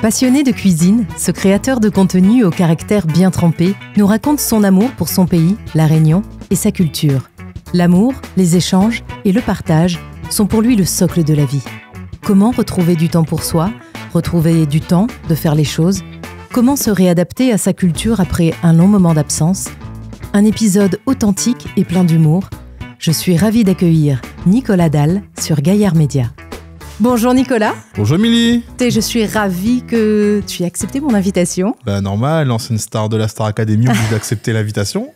Passionné de cuisine, ce créateur de contenu au caractère bien trempé nous raconte son amour pour son pays, La Réunion, et sa culture. L'amour, les échanges et le partage sont pour lui le socle de la vie. Comment retrouver du temps pour soi, retrouver du temps de faire les choses? Comment se réadapter à sa culture après un long moment d'absence? Un épisode authentique et plein d'humour. Je suis ravie d'accueillir Nicolas Dalle sur Gaillard Média. Bonjour Nicolas. Bonjour Émilie. Je suis ravie que tu aies accepté mon invitation. Normal, l'ancienne star de la Star Academy obligée d'accepter l'invitation.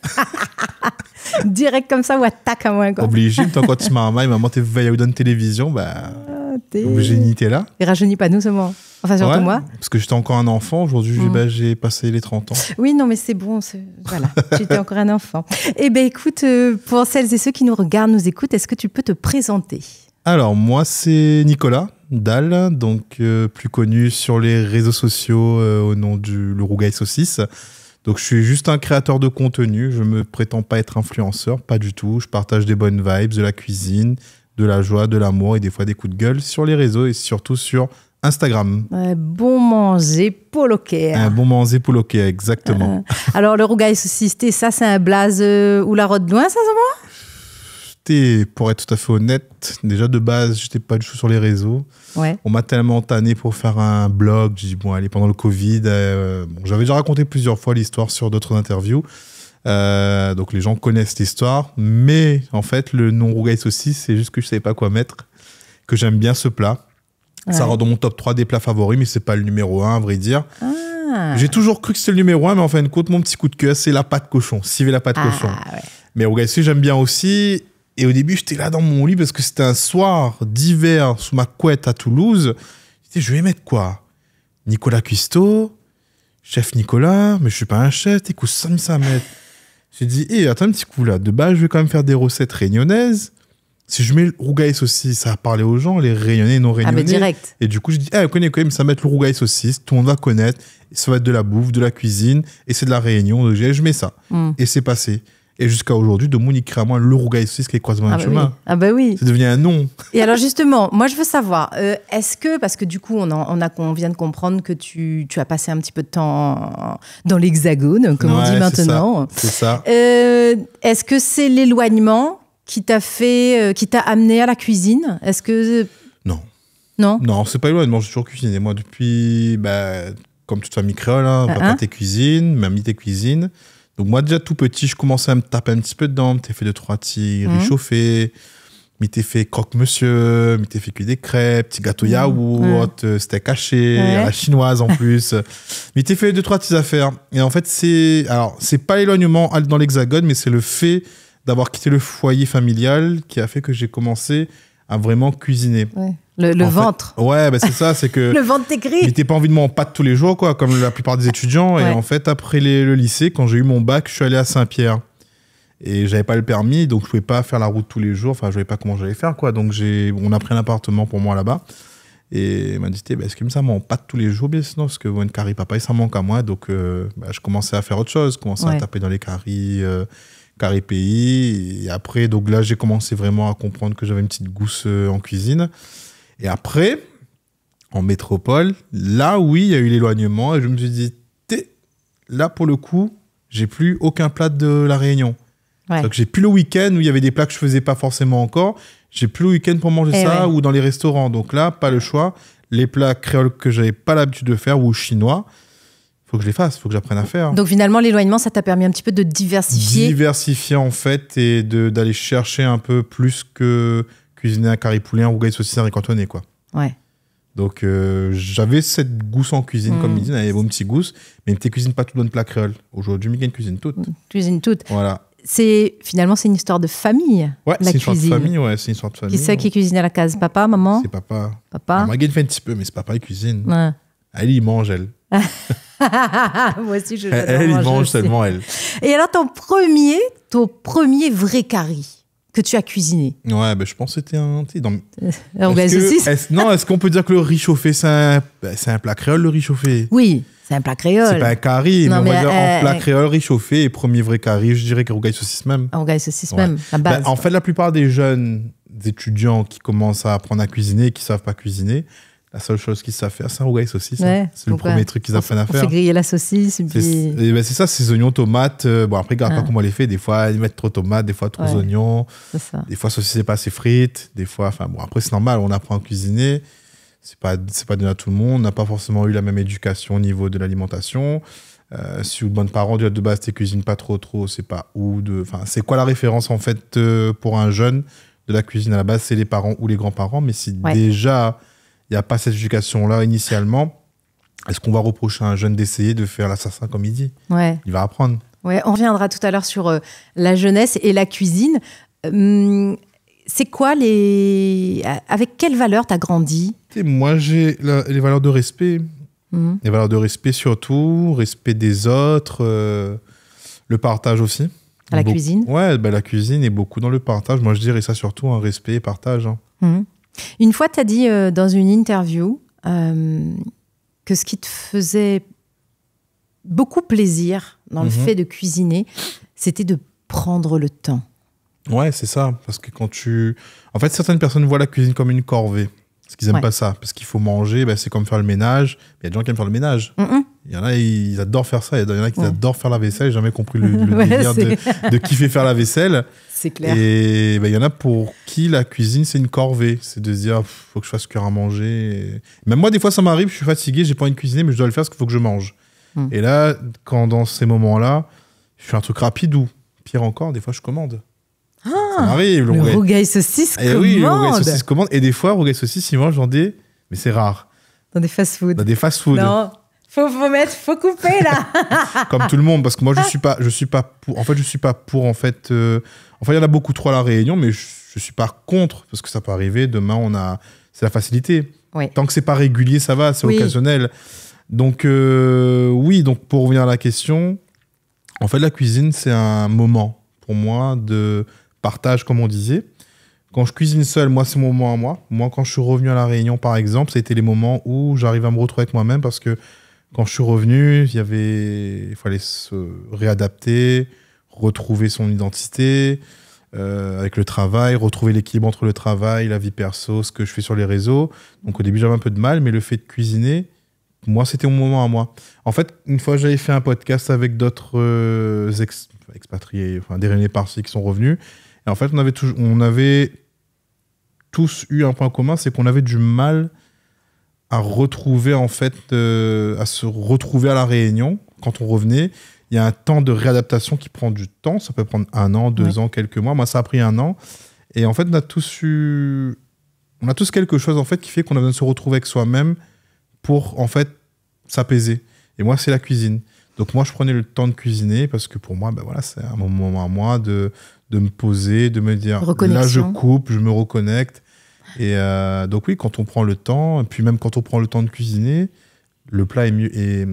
Direct comme ça ou attaque à moi quoi. Obligé, tant quand tu m'as maman t'es veillé à une télévision, obligé d'être là. Et rajeunit pas nous seulement. Enfin surtout ouais, moi. Parce que j'étais encore un enfant, aujourd'hui j'ai passé les 30 ans. Oui, non mais c'est bon, voilà, j'étais encore un enfant. Eh bien écoute, pour celles et ceux qui nous regardent, nous écoutent, est-ce que tu peux te présenter ? Alors moi c'est Nicolas Dalle, donc plus connu sur les réseaux sociaux au nom du Le Rougail Saucisse. Donc je suis juste un créateur de contenu, je me prétends pas être influenceur, pas du tout. Je partage des bonnes vibes, de la cuisine, de la joie, de l'amour et des fois des coups de gueule sur les réseaux et surtout sur Instagram. Bon manger pour le cœur. Un bon manger pour le cœur, exactement. Alors le Rougail Saucisse, ça c'est un blaze ou la rote loin, ça c'est moi ? Pour être tout à fait honnête, déjà de base, j'étais pas du tout sur les réseaux. Ouais. On m'a tellement tanné pour faire un blog. J'ai dit, bon, allez, pendant le Covid, j'avais déjà raconté plusieurs fois l'histoire sur d'autres interviews. Donc les gens connaissent l'histoire. Mais en fait, le nom Rougail Saucisse, c'est juste que je savais pas quoi mettre, que j'aime bien ce plat. Ouais. Ça rentre dans mon top 3 des plats favoris, mais c'est pas le numéro 1, à vrai dire. Ah. J'ai toujours cru que c'était le numéro 1, mais en fin de compte, mon petit coup de cœur, c'est la pâte cochon. Civet la pâte cochon. Ouais. Mais Rougail Saucisse, j'aime bien aussi. Et au début, j'étais là dans mon lit parce que c'était un soir d'hiver sous ma couette à Toulouse. Je disais, je vais mettre quoi ? Nicolas Cuisto, chef Nicolas, mais je suis pas un chef, t'es quoi ça à mettre ? J'ai dit, attends un petit coup là, de base, je vais quand même faire des recettes réunionnaises. Si je mets le Rougail Saucisse, ça va parler aux gens, les réunionnais et non réunionnais. Ah, mais direct. Et du coup, je dis, on connaît quand même, ça va mettre le Rougail Saucisse, tout le monde va connaître, ça va être de la bouffe, de la cuisine, et c'est de la Réunion, donc je mets ça. Et c'est passé. Et jusqu'à aujourd'hui, de mon crée à moi le Rougail Saucisse qui est croisement un chemin. Oui. Ah bah oui. C'est devenu un nom. Et alors justement, moi je veux savoir, est-ce que, parce que du coup on vient de comprendre que tu as passé un petit peu de temps dans l'Hexagone, comme on dit maintenant. C'est ça. Est-ce que c'est l'éloignement qui t'a amené à la cuisine ? Est-ce que... Non, c'est pas l'éloignement, j'ai toujours cuisiné. Moi depuis, comme toute famille créole, papa tes cuisines, mamie tes cuisines. Donc moi déjà tout petit, je commençais à me taper un petit peu dedans, m'étais fait 2-3 petits réchauffés, m'étais fait croque-monsieur, m'étais fait cuire des crêpes, petits gâteaux yaourt, steak haché, à la chinoise en plus. M'étais fait 2-3 petites affaires. Et en fait, c'est pas l'éloignement dans l'Hexagone, mais c'est le fait d'avoir quitté le foyer familial qui a fait que j'ai commencé à vraiment cuisiner. Ouais. Le ventre. Ouais, c'est ça, c'est que... Le ventre t'écrit. J'étais pas envie de m'en pâte tous les jours, quoi, comme la plupart des étudiants. Et en fait, après le lycée, quand j'ai eu mon bac, je suis allé à Saint-Pierre. Et j'avais pas le permis, donc je pouvais pas faire la route tous les jours. Enfin, je savais pas comment j'allais faire, quoi. Donc on a pris un appartement pour moi là-bas. Et il m'a dit, est-ce que ça m'en pâte tous les jours? Bien sinon, parce que une carie papa, ça manque à moi. Donc, je commençais à faire autre chose. Je commençais à taper dans les caries... Carré pays. Et après, donc là, j'ai commencé vraiment à comprendre que j'avais une petite gousse en cuisine. Et après, en métropole, là, oui, il y a eu l'éloignement. Et je me suis dit, là, pour le coup, j'ai plus aucun plat de la Réunion. Ouais. Donc, j'ai plus le week-end où il y avait des plats que je faisais pas forcément encore. J'ai plus le week-end pour manger ça ou dans les restaurants. Donc là, pas le choix. Les plats créoles que j'avais pas l'habitude de faire ou chinois, faut que je les fasse, faut que j'apprenne à faire. Donc finalement, l'éloignement, ça t'a permis un petit peu de diversifier. Diversifier en fait et d'aller chercher un peu plus que cuisiner un carré poulet, un Rougail Saucisse, un riz cantonné, quoi. Ouais. Donc j'avais cette gousse en cuisine, comme il dit, j'avais mon petit gousse, mais tu cuisines pas tout dans le plat créole. Aujourd'hui, Miguel cuisine tout. Cuisine toute. Voilà. Finalement, c'est une histoire de famille. Ouais, c'est une histoire de famille, c'est une histoire de famille. Qui c'est qui cuisine à la case? Papa, maman? C'est papa. Papa. Miguel fait un petit peu, mais c'est papa qui cuisine. Ouais. Elle, il mange, elle. Moi aussi, je elle, il mange tellement, elle. Et alors, ton premier vrai curry que tu as cuisiné? Ouais, je pense que c'était un... Est-ce qu'on peut dire que le riz chauffé, c'est un plat créole, le riz chauffé? Oui, c'est un plat créole. C'est pas un curry, mais on va dire en plat créole, riz chauffé, et premier vrai curry, je dirais que Rougail Saucisse même. Rougail Saucisse même, la base. En fait, la plupart des jeunes étudiants qui commencent à apprendre à cuisiner et qui savent pas cuisiner, La seule chose qu'ils savent faire, c'est un rougail saucisse. Ouais, c'est le premier truc qu'ils apprennent à faire. On fait griller la saucisse. C'est ça, ces oignons, tomates. Bon, après, regarde pas comment on les fait. Des fois, ils mettent trop de tomates, des fois, trop d'oignons. C'est ça. Des fois, saucisse, c'est pas assez frites. Des fois, enfin, bon, après, c'est normal, on apprend à cuisiner. C'est pas donné à tout le monde. On n'a pas forcément eu la même éducation au niveau de l'alimentation. Si vous demandez parents, de base, tu cuisines pas trop, c'est pas où de. Enfin, c'est quoi la référence, en fait, pour un jeune de la cuisine à la base? C'est les parents ou les grands-parents. Mais si déjà, il n'y a pas cette éducation-là initialement, est-ce qu'on va reprocher à un jeune d'essayer de faire l'assassin comme il dit? Il va apprendre. Ouais, on reviendra tout à l'heure sur la jeunesse et la cuisine. C'est quoi avec quelles valeurs tu as grandi? Moi, j'ai les valeurs de respect. Les valeurs de respect surtout, respect des autres, le partage aussi. À la cuisine? Ouais, la cuisine est beaucoup dans le partage. Moi, je dirais ça surtout, un respect et partage. Une fois, tu as dit dans une interview que ce qui te faisait beaucoup plaisir dans le fait de cuisiner, c'était de prendre le temps. Ouais, c'est ça. Parce que En fait, certaines personnes voient la cuisine comme une corvée. Parce qu'ils n'aiment pas ça. Parce qu'il faut manger, c'est comme faire le ménage. Il y a des gens qui aiment faire le ménage. Il y en a, ils adorent faire ça. Il y en a qui adorent faire la vaisselle. J'ai jamais compris le délire de kiffer faire la vaisselle. C'est clair. Et il y en a pour qui la cuisine, c'est une corvée. C'est de se dire, faut que je fasse cuire à manger. Et... Même moi, des fois, ça m'arrive, je suis fatigué, j'ai pas envie de cuisiner, mais je dois le faire parce qu'il faut que je mange. Et là, dans ces moments-là, je fais un truc rapide ou, pire encore, des fois, je commande. Ça m'arrive. Le rougail saucisse commande. Oui, le rougail saucisse commande. Et des fois, rougail saucisse, ils mangent dans des... Mais c'est rare. Dans des fast-food. Non, faut couper, là. Comme tout le monde, parce que moi, je suis pas pour... En fait, je suis pas pour, en fait... Enfin, il y en a beaucoup trop à La Réunion, mais je suis pas contre, parce que ça peut arriver. Demain, c'est la facilité. Tant que c'est pas régulier, ça va, c'est occasionnel. Donc, donc pour revenir à la question, en fait, la cuisine, c'est un moment, pour moi, de partage, comme on disait. Quand je cuisine seul, moi, c'est mon moment à moi. Moi, quand je suis revenu à La Réunion, par exemple, ça a été les moments où j'arrive à me retrouver avec moi-même, parce que quand je suis revenu, il fallait se réadapter, retrouver son identité avec le travail, retrouver l'équilibre entre le travail, la vie perso, ce que je fais sur les réseaux. Donc au début, j'avais un peu de mal, mais le fait de cuisiner, moi, c'était mon moment à moi. En fait, une fois, j'avais fait un podcast avec d'autres expatriés, enfin des Réunionnais par-ci qui sont revenus. Et en fait, on avait tous eu un point commun, c'est qu'on avait du mal à retrouver, en fait, à se retrouver à La Réunion quand on revenait. Il y a un temps de réadaptation qui prend du temps. Ça peut prendre 1 an, 2 ans, quelques mois. Moi, ça a pris 1 an. Et en fait, on a tous quelque chose, en fait, qui fait qu'on a besoin de se retrouver avec soi-même pour, en fait, s'apaiser. Et moi, c'est la cuisine. Donc, moi, je prenais le temps de cuisiner parce que pour moi, c'est un moment à moi de me poser, de me dire, là, je coupe, je me reconnecte. Et donc, oui, quand on prend le temps, et puis même quand on prend le temps de cuisiner, le plat est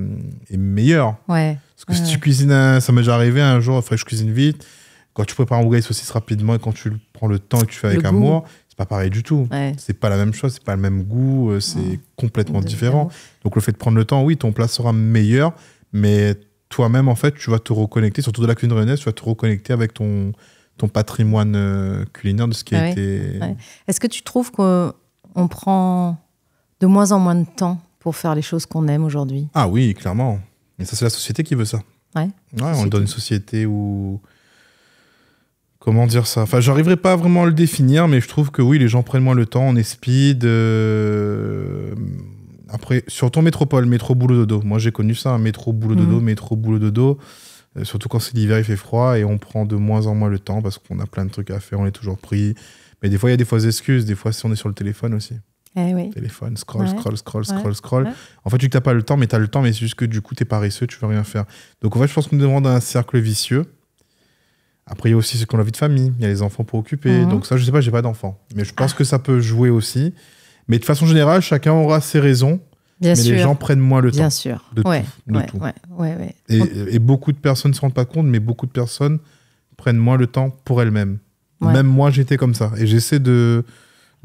meilleur. Ouais. Parce que si tu cuisines, ça m'est déjà arrivé un jour, il fallait que je cuisine vite. Quand tu prépares un rougail saucisse rapidement et quand tu prends le temps et que tu fais avec amour, c'est pas pareil du tout. Ouais. C'est pas la même chose, c'est pas le même goût, c'est complètement différent. Donc le fait de prendre le temps, oui, ton plat sera meilleur, mais toi-même, en fait, tu vas te reconnecter, surtout de la cuisine réunionnaise, tu vas te reconnecter avec ton patrimoine culinaire de ce qui a été... Ouais. Est-ce que tu trouves qu'on prend de moins en moins de temps pour faire les choses qu'on aime aujourd'hui? Ah oui, clairement. Et ça, c'est la société qui veut ça. Ouais, on est dans une société où... Comment dire ça? Enfin, j'arriverai pas vraiment à le définir, mais je trouve que oui, les gens prennent moins le temps, on est speed. Après, surtout en métropole, métro, boulot, dodo. Moi, j'ai connu ça, métro, boulot, dodo, métro, boulot, dodo. Surtout quand c'est l'hiver, il fait froid et on prend de moins en moins le temps parce qu'on a plein de trucs à faire, on est toujours pris. Mais des fois, il y a des fausses excuses. Des fois, si on est sur le téléphone aussi. Oui. Téléphone, scroll. Ouais. En fait, tu n'as pas le temps, mais tu as le temps, mais c'est juste que du coup, tu es paresseux, tu veux rien faire. Donc, en fait, je pense qu'on est vraiment dans un cercle vicieux. Après, il y a aussi ceux qui ont la vie de famille. Il y a les enfants pour occuper. Donc ça, je sais pas, j'ai pas d'enfants. Mais je pense que ça peut jouer aussi. Mais de façon générale, chacun aura ses raisons. Bien sûr. Les gens prennent moins le temps. Bien sûr. De tout. Ouais. Et beaucoup de personnes ne se rendent pas compte, mais beaucoup de personnes prennent moins le temps pour elles-mêmes. Ouais. Même moi, j'étais comme ça. Et j'essaie de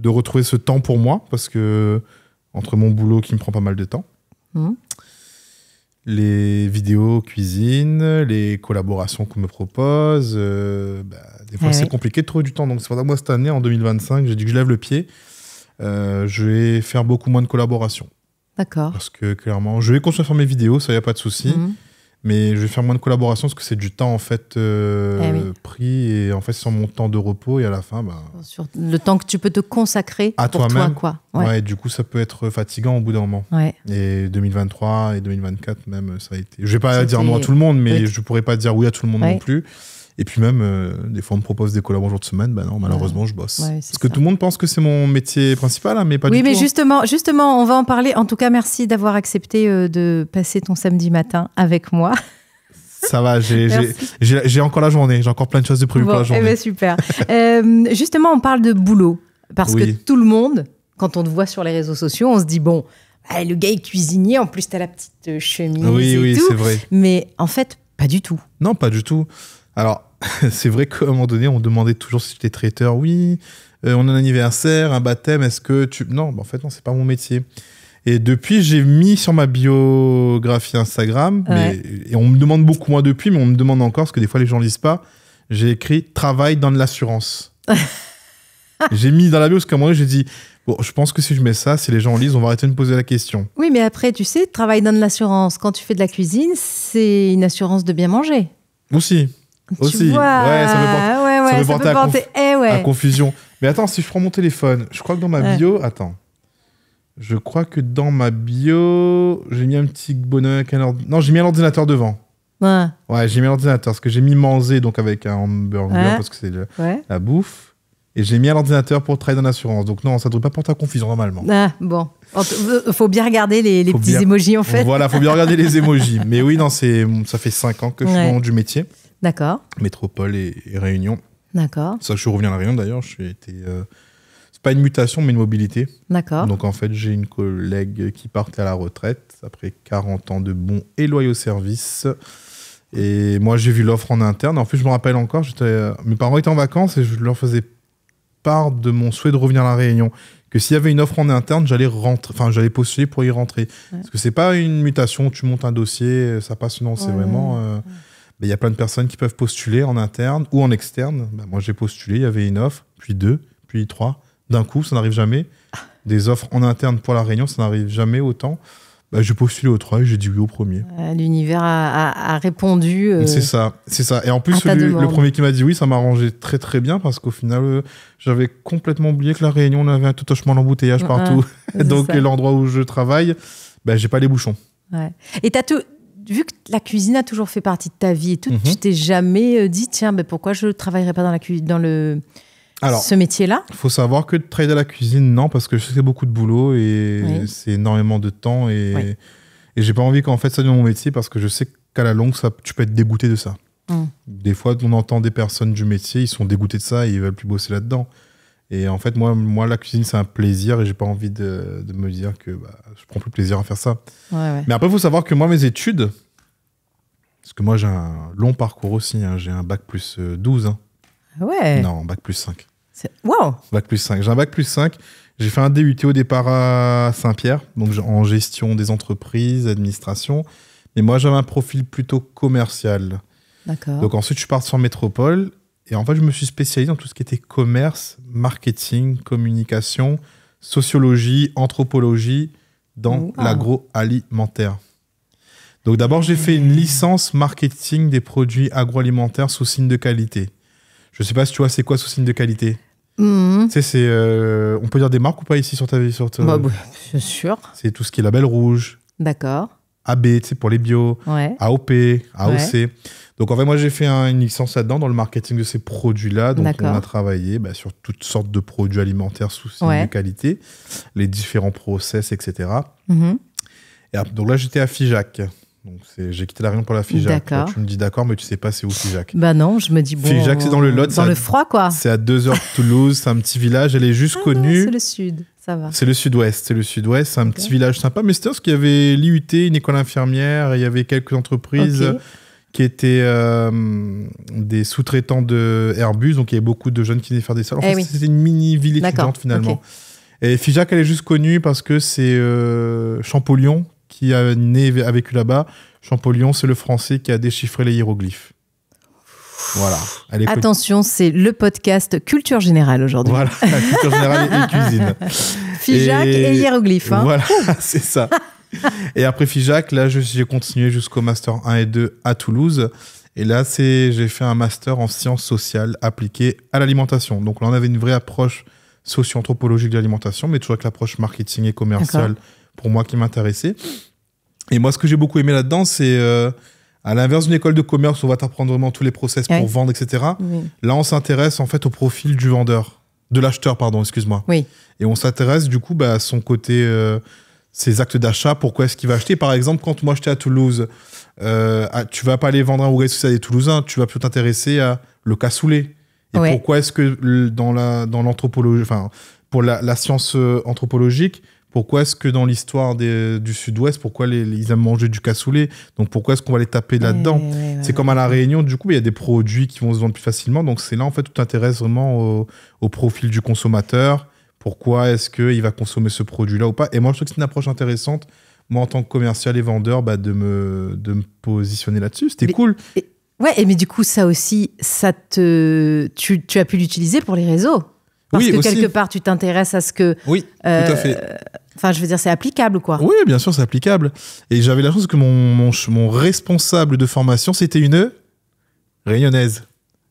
retrouver ce temps pour moi, parce que entre mon boulot qui me prend pas mal de temps, les vidéos cuisine, les collaborations qu'on me propose, des fois c'est compliqué de trouver du temps. Donc c'est pour ça que moi, cette année, en 2025, j'ai dit que je lève le pied. Je vais faire beaucoup moins de collaborations. D'accord. Parce que clairement, je vais continuer à faire mes vidéos, ça y a pas de souci. Mais je vais faire moins de collaborations parce que c'est du temps en fait pris et en fait sur mon temps de repos et à la fin sur le temps que tu peux te consacrer à pour toi-même, toi, quoi. Ouais, du coup ça peut être fatigant au bout d'un moment. Ouais. Et 2023 et 2024 même ça a été. Je vais pas dire non à tout le monde, mais je pourrais pas dire oui à tout le monde non plus. Et puis même, des fois, on me propose des collabs en jour de semaine. Ben non, malheureusement, je bosse. Parce que tout le monde pense que c'est mon métier principal, hein, mais pas du tout. Oui, mais justement, on va en parler. En tout cas, merci d'avoir accepté de passer ton samedi matin avec moi. Ça va, j'ai encore la journée. J'ai encore plein de choses de prévues pour la journée. Eh ben, super. Justement, on parle de boulot. Parce que tout le monde, quand on te voit sur les réseaux sociaux, on se dit, bon, le gars est cuisinier, en plus, t'as la petite chemise et tout. C'est vrai. Mais en fait, pas du tout. Non, pas du tout. Alors, c'est vrai qu'à un moment donné, on demandait toujours si j'étais traiteur. Oui, on a un anniversaire, un baptême, est-ce que tu... Non, en fait, non, c'est pas mon métier. Et depuis, j'ai mis sur ma biographie Instagram, et on me demande beaucoup moins depuis, mais on me demande encore, parce que des fois, les gens lisent pas, j'ai écrit « Travail dans l'assurance ». J'ai mis dans la bio, parce qu'à un moment donné, j'ai dit « Bon, je pense que si je mets ça, si les gens lisent, on va arrêter de me poser la question. » Oui, mais après, tu sais, travail dans l'assurance, quand tu fais de la cuisine, c'est une assurance de bien manger. Aussi, vois, ça me porte à confusion. Mais attends, si je prends mon téléphone, je crois que dans ma bio... Attends. Je crois que dans ma bio, j'ai mis un petit bonheur avec un ordinateur. Non, j'ai mis un ordinateur devant. Ouais, j'ai mis un ordinateur. Parce que j'ai mis Manzé, donc avec un hamburger, parce que c'est la bouffe. Et j'ai mis un ordinateur pour travailler dans l'assurance. Donc non, ça ne devrait pas porter à confusion normalement. Ah, bon. Il faut bien regarder les petits émojis, en fait. Voilà, il faut bien regarder les émojis. Mais oui, non, ça fait 5 ans que je suis dans du métier. D'accord. Métropole et Réunion. D'accord. Ça, je suis revenu à la Réunion d'ailleurs. C'est pas une mutation, mais une mobilité. D'accord. Donc en fait, j'ai une collègue qui partait à la retraite après 40 ans de bons et loyaux services. Et moi, j'ai vu l'offre en interne. En plus, je me rappelle encore, mes parents étaient en vacances et je leur faisais part de mon souhait de revenir à la Réunion. Que s'il y avait une offre en interne, j'allais postuler pour y rentrer. Parce que c'est pas une mutation, tu montes un dossier, ça passe. Non, c'est vraiment... Il y a plein de personnes qui peuvent postuler en interne ou en externe. Moi, j'ai postulé, il y avait une offre, puis 2, puis 3. D'un coup, ça n'arrive jamais. Des offres en interne pour la Réunion, ça n'arrive jamais autant. J'ai postulé au 3 et j'ai dit oui au premier. L'univers a répondu. C'est ça. Et en plus, le premier qui m'a dit oui, ça m'a arrangé très très bien parce qu'au final, j'avais complètement oublié que la Réunion, on avait un totalement l'embouteillage partout. Donc, l'endroit où je travaille, j'ai pas les bouchons. Ouais. Et vu que la cuisine a toujours fait partie de ta vie et tout, tu t'es jamais dit, tiens, pourquoi je ne travaillerais pas ce métier-là? Il faut savoir que de travailler dans la cuisine, non, parce que je sais que c'est beaucoup de boulot et c'est énormément de temps. Et j'ai pas envie qu'en fait ça devienne mon métier parce que je sais qu'à la longue, tu peux être dégoûté de ça. Des fois, on entend des personnes du métier, ils sont dégoûtés de ça et ils veulent plus bosser là-dedans. Et en fait, moi la cuisine, c'est un plaisir et j'ai pas envie de me dire que je prends plus plaisir à faire ça. Mais après, il faut savoir que moi, mes études, parce que moi, j'ai un long parcours aussi, hein, j'ai un bac plus 12. Hein. Ouais. Non, bac plus 5. Wow. Bac plus 5. J'ai un bac plus 5. J'ai fait un DUT au départ à Saint-Pierre, donc en gestion des entreprises, administration. Mais moi, j'avais un profil plutôt commercial. D'accord. Donc ensuite, je suis parti en métropole. Et en fait, je me suis spécialisé dans tout ce qui était commerce, marketing, communication, sociologie, anthropologie dans l'agroalimentaire. Donc d'abord, j'ai fait une licence marketing des produits agroalimentaires sous signe de qualité. Je ne sais pas si tu vois, c'est quoi sous signe de qualité? Tu sais, on peut dire des marques ou pas ici sur ta vie bien sûr. C'est tout ce qui est label rouge. D'accord. AB, tu sais, pour les bio. AOP, AOC. Donc, en fait, moi, j'ai fait une licence là-dedans, dans le marketing de ces produits-là. Donc, on a travaillé sur toutes sortes de produits alimentaires sous signe de qualité, les différents process, etc. Et donc là, j'étais à Figeac. Donc j'ai quitté la Réunion pour la Figeac. Là, tu me dis d'accord, mais tu sais pas c'est où Figeac. Non, je me dis bon. Figeac, c'est dans le Lot. Dans le froid, quoi. C'est à 2 heures de Toulouse, c'est un petit village. Elle est juste connue. C'est le sud, ça va. C'est le sud-ouest. C'est un petit village sympa. Mais c'était parce qu'il y avait l'IUT, une école infirmière, et il y avait quelques entreprises qui étaient des sous-traitants de Airbus. Donc il y avait beaucoup de jeunes qui venaient faire des salles. En fait, c'était une mini-ville étudiante finalement. Et Figeac, elle est juste connue parce que c'est Champollion qui a vécu là-bas. Champollion, c'est le français qui a déchiffré les hiéroglyphes. Voilà. Allez, Attention, c'est le podcast culture générale aujourd'hui. Voilà, la culture générale et cuisine. Figeac et hiéroglyphes. Hein. Voilà, c'est ça. Et après Figeac, là, j'ai continué jusqu'au Master 1 et 2 à Toulouse. Et là, j'ai fait un Master en sciences sociales appliquées à l'alimentation. Donc là, on avait une vraie approche socio-anthropologique de l'alimentation, mais toujours avec l'approche marketing et commerciale pour moi qui m'intéressait. Et moi, ce que j'ai beaucoup aimé là-dedans, c'est à l'inverse d'une école de commerce où on va t'apprendre vraiment tous les process pour vendre, etc. Oui. Là, on s'intéresse en fait au profil du vendeur, de l'acheteur, pardon, excuse-moi. Oui. Et on s'intéresse du coup à son côté, ses actes d'achat, pourquoi est-ce qu'il va acheter. Par exemple, quand moi j'étais à Toulouse, tu vas pas aller vendre un rougail social des Toulousains, tu vas plutôt t'intéresser à le cassoulet. Et pourquoi est-ce que dans l'anthropologie, enfin, pour la science anthropologique, pourquoi est-ce que dans l'histoire du Sud-Ouest, pourquoi ils aiment manger du cassoulet? Donc pourquoi est-ce qu'on va les taper là-dedans? C'est comme à La Réunion, du coup, il y a des produits qui vont se vendre plus facilement. Donc c'est là, en fait, où tu t'intéresses vraiment au profil du consommateur. Pourquoi est-ce qu'il va consommer ce produit-là ou pas? Et moi, je trouve que c'est une approche intéressante, moi, en tant que commercial et vendeur, de me positionner là-dessus. C'était cool. Mais du coup, ça aussi, tu as pu l'utiliser pour les réseaux. Parce que aussi, quelque part, tu t'intéresses à ce que... Oui, tout à fait. Enfin, je veux dire, c'est applicable, quoi. Oui, bien sûr, c'est applicable. Et j'avais la chance que mon responsable de formation, c'était une réunionnaise.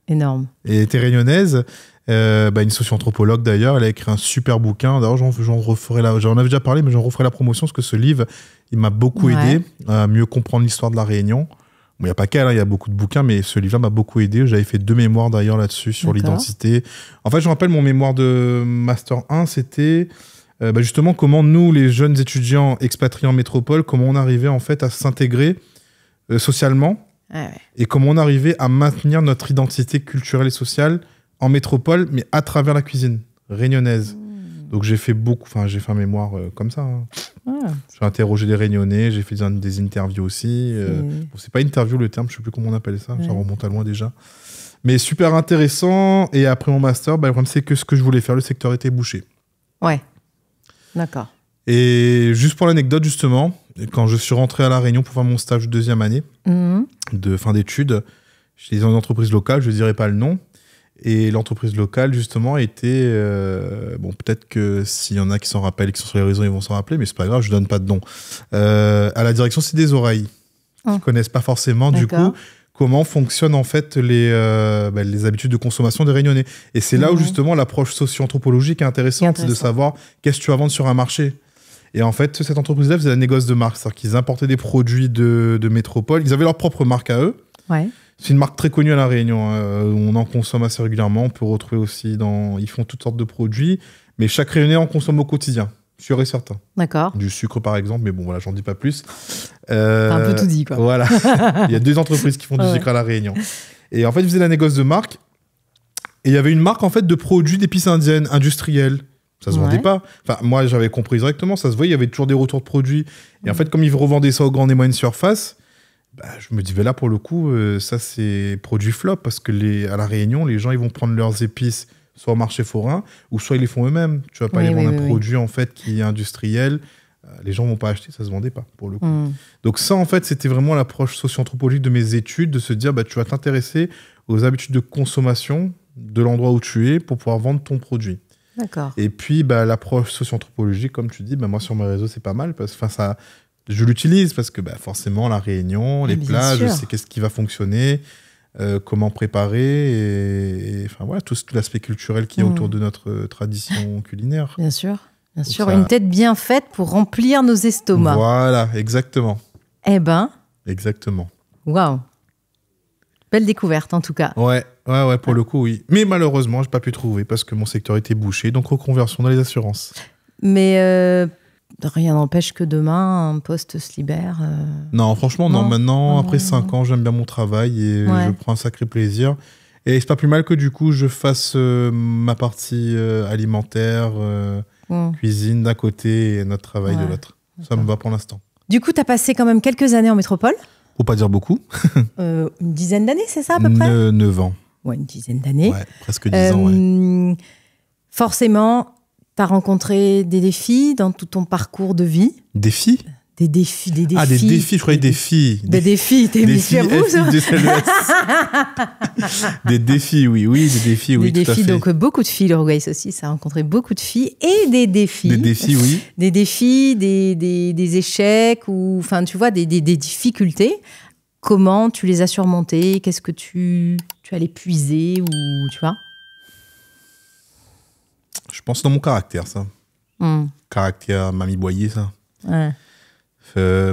Énorme. Et elle était réunionnaise, une socio-anthropologue d'ailleurs. Elle a écrit un super bouquin. D'ailleurs, j'en avais déjà parlé, mais j'en referai la promotion parce que ce livre, il m'a beaucoup aidé à mieux comprendre l'histoire de La Réunion. Il n'y a pas qu'elle, il y a beaucoup de bouquins, mais ce livre-là m'a beaucoup aidé. J'avais fait 2 mémoires d'ailleurs là-dessus, sur l'identité. En fait, je me rappelle, mon mémoire de Master 1, c'était justement comment nous, les jeunes étudiants expatriés en métropole, comment on arrivait en fait à s'intégrer socialement et comment on arrivait à maintenir notre identité culturelle et sociale en métropole, mais à travers la cuisine réunionnaise. Donc j'ai fait un mémoire comme ça. Hein. J'ai interrogé des Réunionnais, j'ai fait des interviews aussi. C'est pas interview le terme, je sais plus comment on appelle ça, ça remonte à loin déjà. Mais super intéressant. Et après mon master, le problème c'est que ce que je voulais faire, le secteur était bouché. Ouais, d'accord. Et juste pour l'anecdote justement, quand je suis rentré à La Réunion pour faire mon stage de 2e année de fin d'études, j'étais dans une entreprise locale, je ne dirai pas le nom. Et l'entreprise locale, justement, était... peut-être que s'il y en a qui s'en rappellent et qui sont sur les réseaux, ils vont s'en rappeler, mais c'est pas grave, je donne pas de nom. À la direction, c'est des oreilles. Qui connaissent pas forcément, du coup, comment fonctionnent, en fait, les habitudes de consommation des Réunionnais. Et c'est là où, justement, l'approche socio-anthropologique est intéressante, c'est de savoir qu'est-ce que tu vas vendre sur un marché. Et en fait, cette entreprise-là faisait la négoce de marque. C'est-à-dire qu'ils importaient des produits de métropole. Ils avaient leur propre marque à eux. Ouais. C'est une marque très connue à La Réunion. On en consomme assez régulièrement. On peut retrouver aussi ils font toutes sortes de produits. Mais chaque Réunionnais en consomme au quotidien. Sûr et certain. D'accord. Du sucre, par exemple. Mais bon, voilà, j'en dis pas plus. T'as un peu tout dit, quoi. Voilà. Il y a 2 entreprises qui font du sucre à La Réunion. Et en fait, ils faisaient la négoce de marque. Et il y avait une marque, en fait, de produits d'épices indiennes, industrielles. Ça se vendait pas. Enfin, moi, j'avais compris directement. Ça se voyait, il y avait toujours des retours de produits. Et en fait, comme ils revendaient ça aux grandes et moyennes surfaces, je me disais là, pour le coup, ça, c'est produit flop. Parce que à La Réunion, les gens, ils vont prendre leurs épices soit au marché forain, ou soit ils les font eux-mêmes. Tu vas pas aller vendre un produit, en fait, qui est industriel. Les gens vont pas acheter, ça se vendait pas, pour le coup. Donc ça, en fait, c'était vraiment l'approche socio-anthropologique de mes études, de se dire, tu vas t'intéresser aux habitudes de consommation de l'endroit où tu es pour pouvoir vendre ton produit. D'accord. Et puis, l'approche socio-anthropologique, comme tu dis, moi, sur mes réseaux, c'est pas mal, parce que ça... Je l'utilise parce que forcément, La Réunion, les plats, je sais qu'est-ce qui va fonctionner, comment préparer, et voilà, tout l'aspect culturel qui est autour de notre tradition culinaire. Bien sûr, bien sûr. Une tête bien faite pour remplir nos estomacs. Voilà, exactement. Exactement. Waouh. Belle découverte, en tout cas. Ouais, pour le coup, oui. Mais malheureusement, je n'ai pas pu trouver parce que mon secteur était bouché, donc reconversion dans les assurances. Mais... rien n'empêche que demain, un poste se libère. Non, franchement, non. Maintenant, après 5 ans, j'aime bien mon travail et je prends un sacré plaisir. Et c'est pas plus mal que du coup, je fasse ma partie alimentaire, cuisine d'un côté et notre travail de l'autre. Ça me va pour l'instant. Du coup, tu as passé quand même quelques années en métropole. Faut pas dire beaucoup. Une dizaine d'années, c'est ça à peu près 9 ans. Ouais, une dizaine d'années. Ouais, presque 10 ans, Forcément... T'as rencontré des défis dans tout ton parcours de vie? Défis? Des défis. Ah, des défis, je croyais des filles. Des défis, t'es mis sur vous, ça. Des défis, oui, des défis, oui, des tout à défis, fait. donc beaucoup de filles, l'Uruguay aussi, ça a rencontré beaucoup de filles et des défis. Des défis, oui. Des défis, des échecs, ou, enfin, tu vois, des difficultés. Comment tu les as surmontées? Qu'est-ce que tu allais puiser, ou tu vois? Je pense dans mon caractère, ça. Caractère Mamie Boyer, ça. Ouais.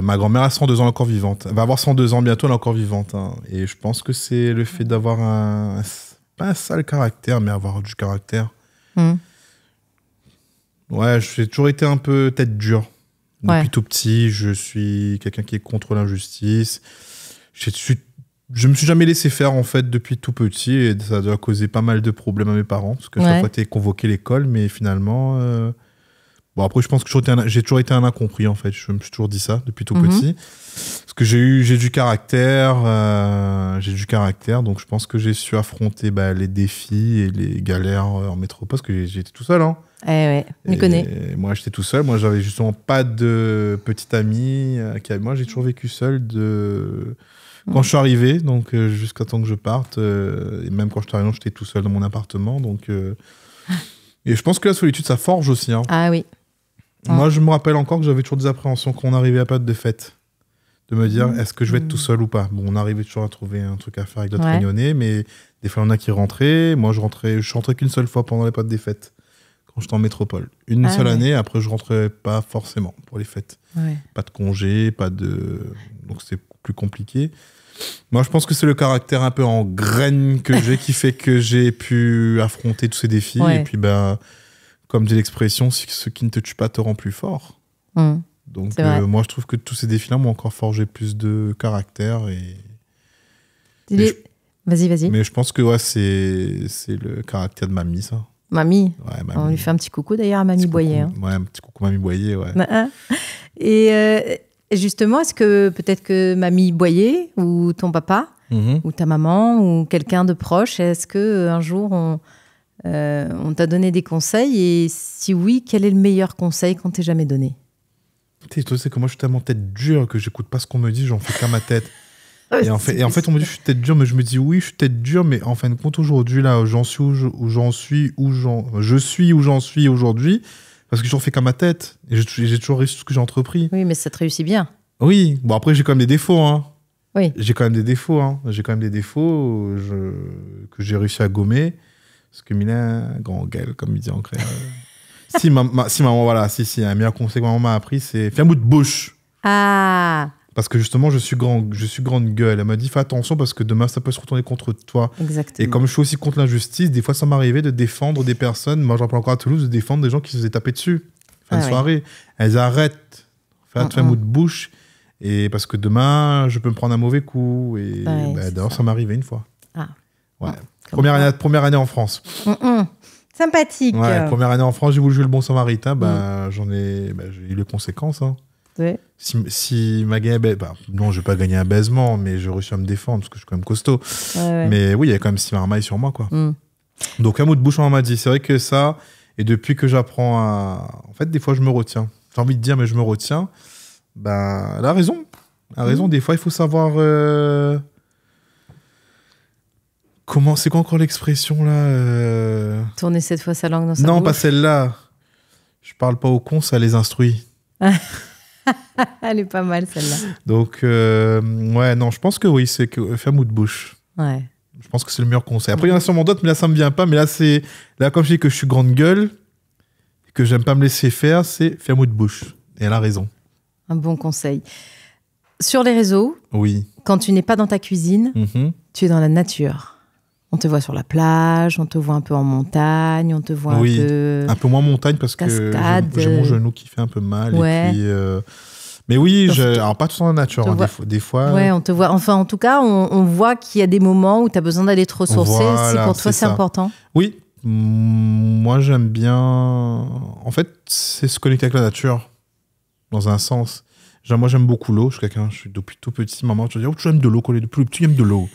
Ma grand-mère a 102 ans, elle est encore vivante. Elle va avoir 102 ans bientôt, elle est encore vivante. Hein. Et je pense que c'est le fait d'avoir pas un sale caractère, mais avoir du caractère. Ouais, j'ai toujours été un peu tête dure. Depuis tout petit, je suis quelqu'un qui est contre l'injustice. Je me suis jamais laissé faire, en fait, depuis tout petit. Et ça a causé pas mal de problèmes à mes parents. Parce que chaque fois, tu es convoqué à l'école, mais finalement... Bon, après, je pense que j'ai toujours été un incompris, en fait. Je me suis toujours dit ça depuis tout petit. Parce que j'ai du caractère. Donc, je pense que j'ai su affronter les défis et les galères en métropole. Parce que j'étais tout seul. Hein. Je connais. Moi, j'étais tout seul. Moi, j'avais justement pas de petite amie. Moi, j'ai toujours vécu seul quand je suis arrivé. Donc, jusqu'à temps que je parte. Et même quand je suis arrivé, j'étais tout seul dans mon appartement. Donc, et je pense que la solitude, ça forge aussi. Hein. Ah oui. Moi, je me rappelle encore que j'avais toujours des appréhensions quand on arrivait à la période des fêtes. De me dire, est-ce que je vais être tout seul ou pas? Bon, on arrivait toujours à trouver un truc à faire avec d'autres réunionnais, mais des fois, il y en a qui rentraient. Moi, je rentrais qu'une seule fois pendant les périodes des fêtes, quand j'étais en métropole. Une seule année, après, je rentrais pas forcément pour les fêtes. Pas de congé, donc, c'est plus compliqué. Moi, je pense que c'est le caractère un peu en graine que j'ai qui fait que j'ai pu affronter tous ces défis. Et puis, comme dit l'expression, ce qui ne te tue pas te rend plus fort. Donc, moi, je trouve que tous ces défis-là m'ont encore forgé plus de caractère. Vas-y. Mais je pense que c'est le caractère de mamie, ça. Mamie. Ouais, mamie. On lui fait un petit coucou d'ailleurs à Mamie Boyer. Hein. Ouais, un petit coucou Mamie Boyer, ouais. Et justement, est-ce que peut-être que Mamie Boyer ou ton papa ou ta maman ou quelqu'un de proche, est-ce qu'un jour on t'a donné des conseils, et si oui, quel est le meilleur conseil qu'on t'ait jamais donné? Tu sais que moi je suis tellement tête dure que j'écoute pas ce qu'on me dit, j'en fais qu'à ma tête. Et en fait, on me dit je suis tête dure, mais je me dis oui, je suis tête dure, mais en fin de compte aujourd'hui là, je suis où j'en suis aujourd'hui, parce que j'en fais qu'à ma tête. Et j'ai toujours réussi tout ce que j'ai entrepris. Oui, mais ça te réussit bien. Oui, bon après j'ai quand même des défauts, hein. Oui. J'ai quand même des défauts, que j'ai réussi à gommer. Parce que Mila, grand gueule, comme il dit en créole. si maman, voilà, un meilleur conseil que maman m'a appris, c'est fais un bout de bouche. Ah. Parce que justement, je suis grande gueule. Elle m'a dit fais attention parce que demain, ça peut se retourner contre toi. Exactement. Et comme je suis aussi contre l'injustice, des fois, ça m'arrivait de défendre des personnes. Moi, je rappelle encore à Toulouse, de défendre des gens qui se faisaient taper dessus. Fin de soirée. Elles arrêtent. Fais un bout de bouche. Et parce que demain, je peux me prendre un mauvais coup. Et d'ailleurs, ça m'est arrivé une fois. Ah. Ouais. Première année en France. Sympathique. Ouais, première année en France, j'ai voulu jouer le bon samaritain. J'ai eu les conséquences. Hein. Ouais. Si ma gagné, non, je vais pas gagner un baisement, mais j'ai réussi à me défendre parce que je suis quand même costaud. Mais oui, il y a quand même 6 marmailles sur moi, quoi. Donc un mot de bouche, on m'a dit. C'est vrai que ça, et depuis que j'apprends à... En fait, des fois, je me retiens. J'ai envie de dire, mais je me retiens. Elle a raison. Des fois, il faut savoir... C'est quoi encore l'expression là Tourner cette fois sa langue dans sa bouche. Non, pas celle-là. Je parle pas aux cons, ça les instruit. Elle est pas mal celle-là. Donc, non, je pense que oui, c'est que faire mou de bouche. Ouais. Je pense que c'est le meilleur conseil. Après, il y en a sûrement d'autres, mais là, ça me vient pas. Mais là, comme je dis que je suis grande gueule, et que j'aime pas me laisser faire, c'est faire mou de bouche. Et elle a raison. Un bon conseil. Sur les réseaux, oui. Quand tu n'es pas dans ta cuisine, tu es dans la nature. On te voit sur la plage, on te voit un peu en montagne, on te voit un peu moins montagne parce cascade, que j'ai mon genou qui fait un peu mal. Ouais. Et puis, mais oui, alors pas tout dans la nature. Des fois. Ouais, on te voit. Enfin, en tout cas, on voit qu'il y a des moments où tu as besoin d'aller te ressourcer. Voilà, pour toi, c'est important. Oui, moi j'aime bien. En fait, c'est se connecter avec la nature, dans un sens. Moi, j'aime beaucoup l'eau. Je suis depuis tout petit. Maman, tu dis, oh, tu aimes de l'eau, depuis le petit, tu aimes de l'eau.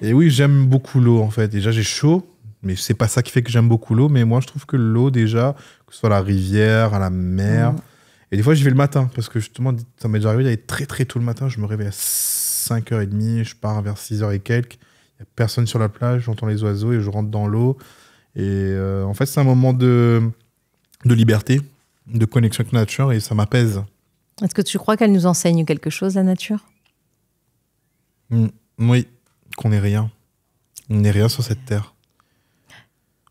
Et oui, j'aime beaucoup l'eau, en fait. Déjà, j'ai chaud, mais c'est pas ça qui fait que j'aime beaucoup l'eau. Mais moi, je trouve que l'eau, déjà, que ce soit à la rivière, à la mer, Et des fois, j'y vais le matin, parce que justement, ça m'est déjà arrivé d'aller très très tôt le matin. Je me réveille à 5h30, je pars vers 6h et quelques. Il n'y a personne sur la plage, j'entends les oiseaux et je rentre dans l'eau. Et en fait, c'est un moment de liberté, de connexion avec la nature et ça m'apaise. Est-ce que tu crois qu'elle nous enseigne quelque chose, la nature ? Oui, qu'on n'est rien. On n'est rien sur cette terre.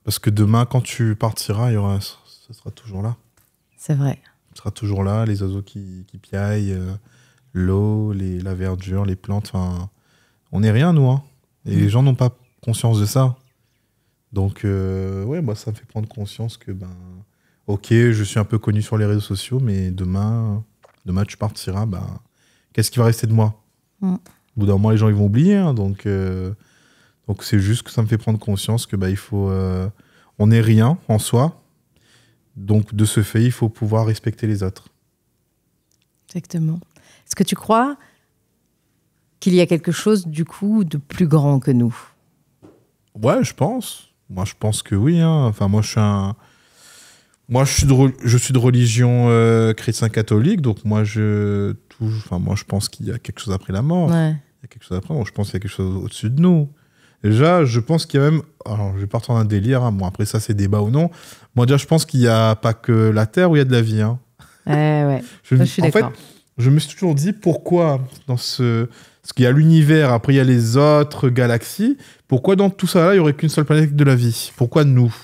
Parce que demain, quand tu partiras, ça sera toujours là. C'est vrai. Ça sera toujours là, les oiseaux qui piaillent, l'eau, la verdure, les plantes. On n'est rien, nous. Hein. Et les gens n'ont pas conscience de ça. Donc, moi, ça me fait prendre conscience que, ok, je suis un peu connu sur les réseaux sociaux, mais demain tu partiras, qu'est-ce qui va rester de moi ? Au bout d'un moment, les gens ils vont oublier. Hein, donc, c'est juste que ça me fait prendre conscience que il faut... on n'est rien en soi. Donc, de ce fait, il faut pouvoir respecter les autres. Exactement. Est-ce que tu crois qu'il y a quelque chose, du coup, de plus grand que nous ? Ouais, je pense. Moi, je pense que oui. Hein. Enfin, moi, je suis de religion chrétien-catholique. Donc, moi, je pense qu'il y a quelque chose après la mort. Ouais. Il y a quelque chose après. Moi, je pense qu'il y a quelque chose au-dessus de nous. Déjà, je pense qu'il y a même... Alors, je vais partir dans un délire. Hein. Bon, après ça, c'est débat ou non. Moi, déjà, je pense qu'il n'y a pas que la Terre où il y a de la vie. Hein. Ouais. Je suis d'accord. En fait, je me suis toujours dit pourquoi parce qu'il y a l'univers, après il y a les autres galaxies. Pourquoi dans tout ça là, il n'y aurait qu'une seule planète de la vie ? Pourquoi nous ?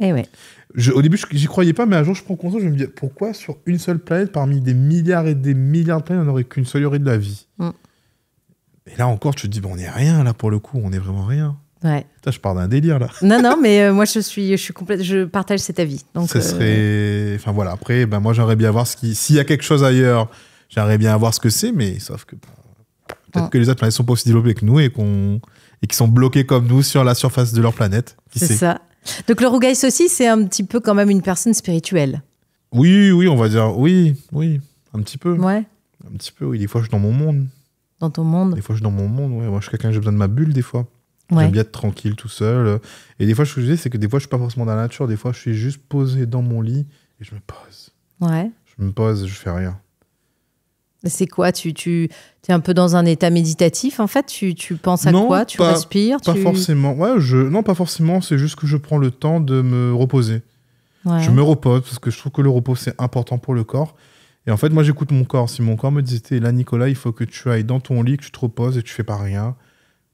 Ouais. Au début, j'y croyais pas, mais un jour, je prends conscience, je me dis pourquoi sur une seule planète, parmi des milliards et des milliards de planètes, il n'y en aurait qu'une seule, il y aurait de la vie. Et là encore, tu te dis, on n'est rien là pour le coup, on n'est vraiment rien. Ouais. Putain, je pars d'un délire là. Non, mais moi je partage cet avis. Donc, ça serait. Enfin voilà, après, moi j'aimerais bien voir s'il y a quelque chose ailleurs, j'aimerais bien voir ce que c'est, mais sauf que peut-être que les autres planètes sont pas aussi développées que nous et qui sont bloqués comme nous sur la surface de leur planète. C'est ça. Donc le Rougaïs aussi, c'est un petit peu quand même une personne spirituelle. Oui, on va dire oui, un petit peu. Ouais. Un petit peu, oui. Des fois, je suis dans mon monde. Dans ton monde. Des fois, je suis dans mon monde, ouais. Moi, je suis quelqu'un, j'ai besoin de ma bulle, des fois. Ouais. J'aime bien être tranquille, tout seul. Et des fois, ce que je dis, c'est que des fois, je suis pas forcément dans la nature. Des fois, je suis juste posé dans mon lit et je me pose. Ouais. Je me pose, je fais rien. C'est quoi ? Tu es un peu dans un état méditatif, en fait ? Tu penses à quoi ? Tu respires ? Pas forcément. Ouais, non, pas forcément. C'est juste que je prends le temps de me reposer. Ouais. Je me repose parce que je trouve que le repos, c'est important pour le corps. Et en fait, moi, j'écoute mon corps. Si mon corps me disait, là, Nicolas, il faut que tu ailles dans ton lit, que tu te reposes et tu fais pas rien,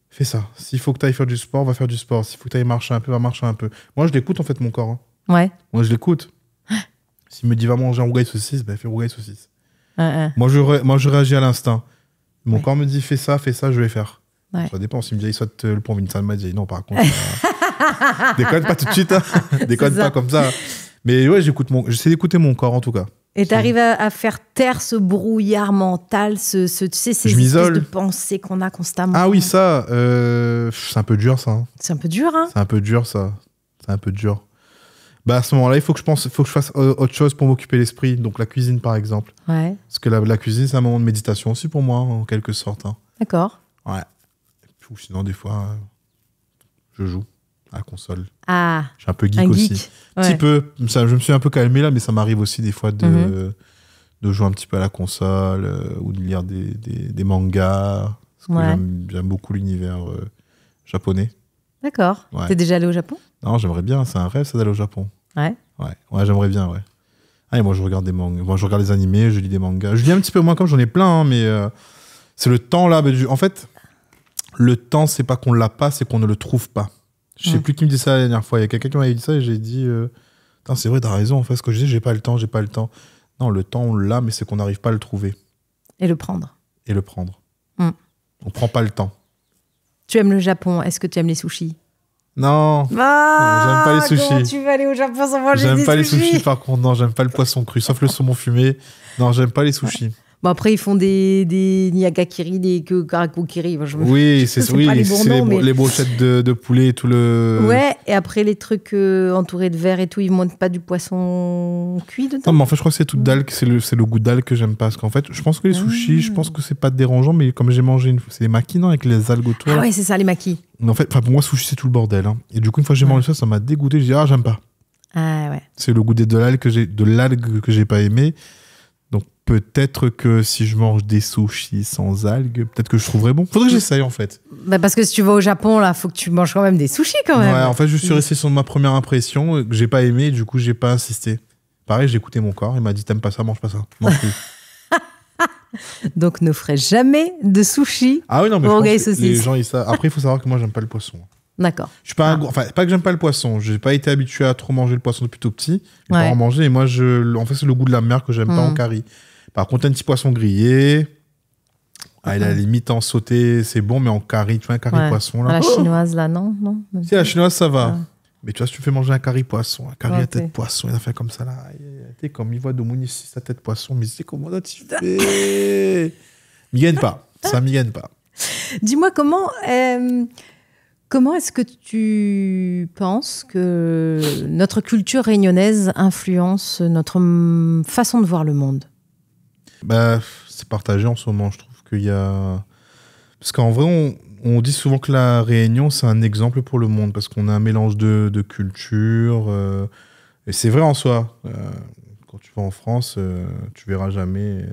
fais ça. S'il faut que tu ailles faire du sport, va faire du sport. S'il faut que tu ailles marcher un peu, va marcher un peu. Moi, je l'écoute, en fait, mon corps. Hein. Ouais. Moi, je l'écoute. S'il me dit, va manger un rougail saucisse, fais rougail saucisse. Moi, je réagis à l'instinct. Mon corps me dit, fais ça, je vais faire. Ouais. Ça dépend. S'il me dit, il saute le pont Vincent, m'a dit, non, par contre, déconne pas tout de suite. Hein. Déconne pas comme ça. Mais ouais, j'essaie d'écouter mon corps, en tout cas. Et tu arrives à faire taire ce brouillard mental, tu sais, ces espèces de pensées qu'on a constamment. Ah oui, ça, c'est un peu dur, ça. Hein. C'est un peu dur, hein ? C'est un peu dur, ça. C'est un peu dur. À ce moment-là, il faut que je fasse autre chose pour m'occuper l'esprit. Donc la cuisine, par exemple. Ouais. Parce que la cuisine, c'est un moment de méditation aussi pour moi, en quelque sorte. Hein. D'accord. Ouais. Ou sinon, des fois, je joue à la console. Ah. Je suis un peu geek aussi. Un petit peu. Ça, je me suis un peu calmé là, mais ça m'arrive aussi des fois de jouer un petit peu à la console ou de lire des mangas. Parce que j'aime beaucoup l'univers japonais. D'accord. Ouais. T'es déjà allé au Japon ? Non, j'aimerais bien. C'est un rêve, ça, d'aller au Japon. Ouais, j'aimerais bien, ouais. Ah, et moi, je regarde des mangas. Moi, je regarde des animés, je lis des mangas. Je lis un petit peu moins comme j'en ai plein, hein, mais c'est le temps là. En fait, le temps, c'est pas qu'on l'a pas, c'est qu'on ne le trouve pas. Je sais plus qui me dit ça la dernière fois. Il y a quelqu'un qui m'avait dit ça et j'ai dit c'est vrai, t'as raison. En fait, ce que je dis, j'ai pas le temps. Non, le temps, on l'a, mais c'est qu'on n'arrive pas à le trouver. Et le prendre. On prend pas le temps. Tu aimes le Japon. Est-ce que tu aimes les sushis ? Non, j'aime pas les sushis. Comment tu vas aller au Japon sans manger des sushis ? J'aime pas les sushis, par contre. Non, j'aime pas le poisson cru, sauf le saumon fumé. Non, j'aime pas les sushis. Bon, après, ils font des niyagakiri, des karakokiri. Oui, c'est les brochettes de poulet et tout le... Ouais, et après, les trucs entourés de verre et tout, ils montent pas du poisson cuit dedans. Non, mais en fait, je crois que c'est toute dalle, c'est le goût d'algue que j'aime pas. Parce qu'en fait, je pense que les sushis, je pense que c'est pas dérangeant, mais comme j'ai mangé c'est les makis, non, avec les algues autour. Ah ouais, c'est ça, les makis. Mais en fait, pour moi, sushi, c'est tout le bordel. Hein. Et du coup, une fois que j'ai mangé ça m'a dégoûté. Je dis, j'aime pas. Ah ouais. C'est le goût de l'algue que j'ai pas aimé. peut-être que si je mange des sushis sans algues, peut-être que je trouverais bon. Faudrait que j'essaye, en fait. Bah parce que si tu vas au Japon, là, faut que tu manges quand même des sushis, quand même. Ouais, en fait, je suis resté sur ma première impression, que j'ai pas aimé, du coup, j'ai pas insisté. Pareil, j'ai écouté mon corps, il m'a dit, t'aimes pas ça, mange pas ça. Non plus. Donc, ne ferai jamais de sushis. Ah oui, non, mais au je pense que saucisses. les gens, ils savent. Après, il faut savoir que moi, j'aime pas le poisson. D'accord. Je suis pas enfin, pas que j'aime pas le poisson, j'ai pas été habitué à trop manger le poisson depuis tout petit. Je Ouais. pas en manger, et moi, en fait, c'est le goût de la mer que j'aime pas en curry. Par contre, un petit poisson grillé, à la limite en sauté, c'est bon, mais en curry, tu vois, un curry poisson, là. À la chinoise, là, non, même Si, pas. la chinoise, ça va. Ouais. Mais tu vois, si tu fais manger un curry poisson, un curry à Ok. tête poisson, il a fait comme ça, là. Tu sais, comme il voit de Mouni ici, sa tête poisson, mais c'est comment ça tu fais? M'y gagne pas. Ça m'y gagne pas. Dis-moi, comment est-ce que tu penses que notre culture réunionnaise influence notre façon de voir le monde? Bah, c'est partagé en ce moment, je trouve qu'il y a... Parce qu'en vrai, on dit souvent que la Réunion, c'est un exemple pour le monde, parce qu'on a un mélange de cultures. Et c'est vrai en soi. Quand tu vas en France, tu verras jamais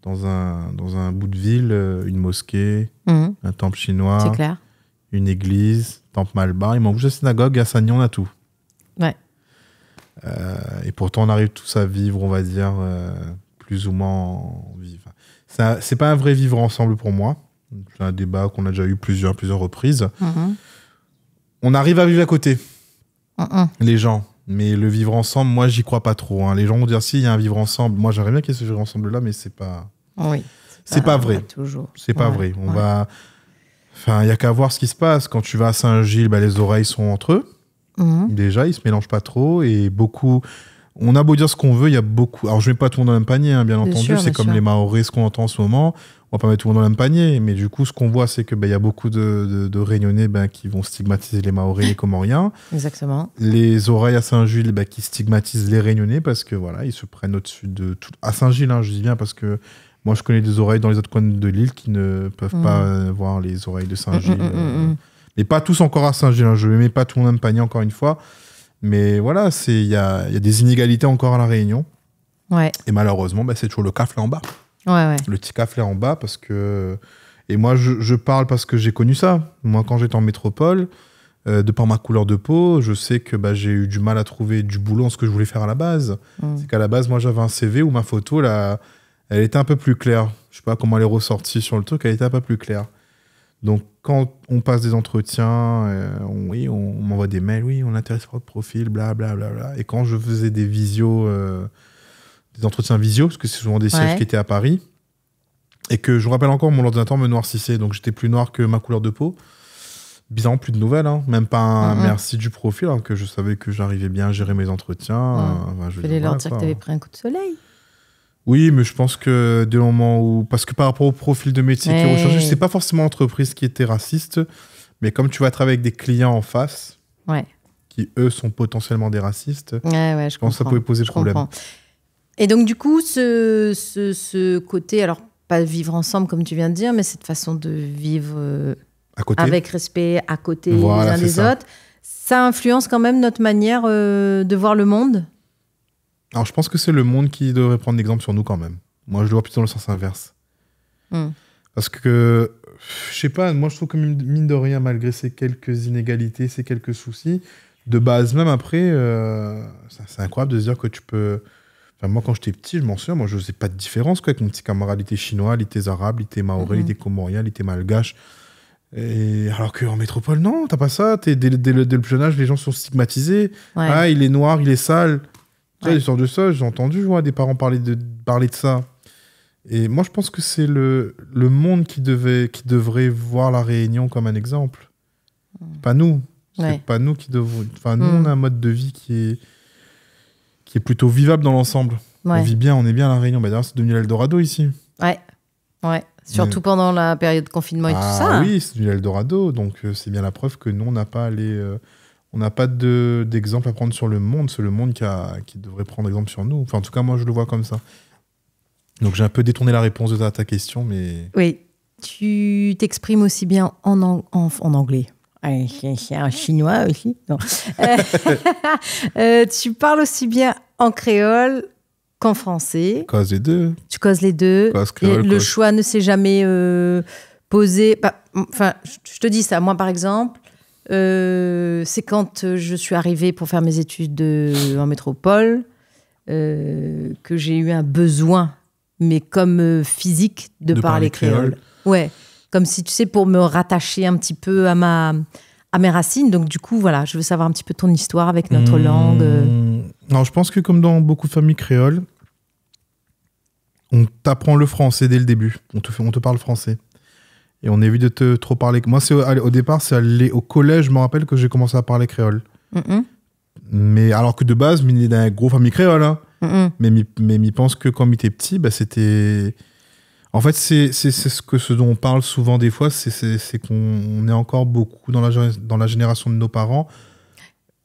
dans un bout de ville une mosquée, un temple chinois, C'est clair. une église, temple malbar. Il manque juste la synagogue, à Sagnon, on a tout. Ouais. Et pourtant, on arrive tous à vivre, on va dire, plus ou moins en vivre. C'est pas un vrai vivre ensemble pour moi. C'est un débat qu'on a déjà eu plusieurs reprises. On arrive à vivre à côté, les gens. Mais le vivre ensemble, moi, j'y crois pas trop. Hein. Les gens vont dire, si, il y a un vivre ensemble. Moi, j'aimerais bien qu'il y ait ce vivre ensemble-là, mais c'est pas... Oui. C'est pas vrai. Toujours. C'est pas vrai. On va... Enfin, il y a qu'à voir ce qui se passe. Quand tu vas à Saint-Gilles, bah, les oreilles sont entre eux. Déjà, ils se mélangent pas trop. Et beaucoup... On a beau dire ce qu'on veut, il y a beaucoup... Alors, je mets pas tout le monde dans le même panier, hein, bien entendu. Sûr, c'est comme les Mahorais, ce qu'on entend en ce moment. On va pas mettre tout le monde dans le même panier. Mais du coup, ce qu'on voit, c'est que y a beaucoup de Réunionnais qui vont stigmatiser les Mahorais et les Comoriens. Exactement. Les oreilles à Saint-Gilles qui stigmatisent les Réunionnais parce que voilà, ils se prennent au-dessus de tout. À Saint-Gilles, hein, je dis bien parce que moi, je connais des oreilles dans les autres coins de l'île qui ne peuvent pas voir les oreilles de Saint-Gilles. Mais pas tous encore à Saint-Gilles. Hein. Je ne mets pas tout le monde dans le même panier, encore une fois. Mais voilà, il y a des inégalités encore à La Réunion. Ouais. Et malheureusement, c'est toujours le café en bas. Ouais. Le petit café en bas parce que... Et moi, je parle parce que j'ai connu ça. Moi, quand j'étais en métropole, de par ma couleur de peau, je sais que j'ai eu du mal à trouver du boulot en ce que je voulais faire à la base. C'est qu'à la base, moi, j'avais un CV où ma photo, là, elle était un peu plus claire. Je sais pas comment elle est ressortie sur le truc, elle était un peu plus claire. Donc, quand on passe des entretiens, on m'envoie des mails, oui, on intéresse votre profil, blablabla. Et quand je faisais des entretiens visio, parce que c'est souvent des sièges qui étaient à Paris, et que je me rappelle encore, mon ordinateur me noircissait, donc j'étais plus noir que ma couleur de peau. Bizarrement, plus de nouvelles, hein. Même pas un merci du profil, hein, que je savais que j'arrivais bien à gérer mes entretiens. Je vais leur dire que tu avais pris un coup de soleil. Oui, mais je pense que dès le moment où... Parce que par rapport au profil de métier qui est recherché, c'est pas forcément l'entreprise qui était raciste, mais comme tu vas travailler avec des clients en face, qui eux sont potentiellement des racistes, je pense que ça pouvait poser problème. Et donc du coup, ce côté, alors pas vivre ensemble comme tu viens de dire, mais cette façon de vivre à côté. Avec respect, à côté les uns des autres, ça influence quand même notre manière de voir le monde? Alors, je pense que c'est le monde qui devrait prendre l'exemple sur nous quand même. Moi, je le vois plutôt dans le sens inverse. Parce que, je sais pas, moi, je trouve que mine de rien, malgré ces quelques inégalités, ces quelques soucis, de base même après, c'est incroyable de se dire que tu peux... Enfin, moi, quand j'étais petit, je m'en souviens, moi, je faisais pas de différence avec mon petit camarade. Il était chinois, il était arabe, il était maoré, il était comorien, il était malgache. Et alors qu'en métropole, non, t'as pas ça. Dès le plus jeune âge, les gens sont stigmatisés. Ah, il est noir, il est sale. Tu vois, des sortes de ça, j'ai entendu des parents parler de ça. Et moi, je pense que c'est le monde qui devrait voir la Réunion comme un exemple. Pas nous. C'est pas nous qui devons... Enfin, nous, on a un mode de vie qui est plutôt vivable dans l'ensemble. On vit bien, on est bien à la Réunion. D'ailleurs, c'est devenu l'Eldorado ici. Ouais. Surtout pendant la période de confinement et tout ça. Oui, c'est devenu l'Eldorado. Donc, c'est bien la preuve que nous, on n'a pas on n'a pas d'exemple à prendre sur le monde. C'est le monde qui devrait prendre exemple sur nous. Enfin, en tout cas, moi, je le vois comme ça. Donc, j'ai un peu détourné la réponse de ta question, mais... Oui. Tu t'exprimes aussi bien en anglais. C'est un chinois aussi. Non. Tu parles aussi bien en créole qu'en français. Cause les deux. Tu causes les deux. Cause créole, et le choix ne s'est jamais posé. Enfin, je te dis ça. Moi, par exemple, c'est quand je suis arrivée pour faire mes études en métropole que j'ai eu un besoin, mais comme physique, de parler créole. Ouais, comme si, tu sais, pour me rattacher un petit peu à mes racines. Donc, du coup, voilà, je veux savoir un petit peu ton histoire avec notre langue. Non, je pense que comme dans beaucoup de familles créoles, on t'apprend le français dès le début. On te parle français. Et on évite de te trop parler. Moi, au départ, c'est au collège, je me rappelle que j'ai commencé à parler créole. Mais alors que de base, il est dans une grosse famille créole. Hein. Mais il pense que quand il était petit, bah, c'était... En fait, c'est ce dont on parle souvent des fois, c'est qu'on est encore beaucoup dans la génération de nos parents,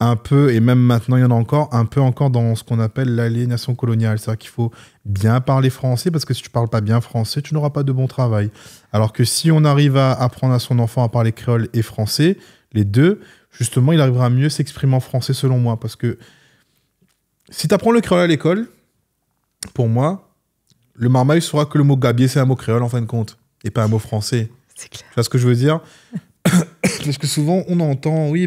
un peu, et même maintenant il y en a encore, un peu encore dans ce qu'on appelle l'aliénation coloniale. C'est-à-dire qu'il faut bien parler français, parce que si tu ne parles pas bien français, tu n'auras pas de bon travail. Alors que si on arrive à apprendre à son enfant à parler créole et français, les deux, justement, il arrivera à mieux s'exprimer en français selon moi. Parce que si tu apprends le créole à l'école, pour moi, le marmaille saura que le mot gabier, c'est un mot créole en fin de compte, et pas un mot français. C'est clair. Tu vois ce que je veux dire? Parce que souvent, on entend, oui,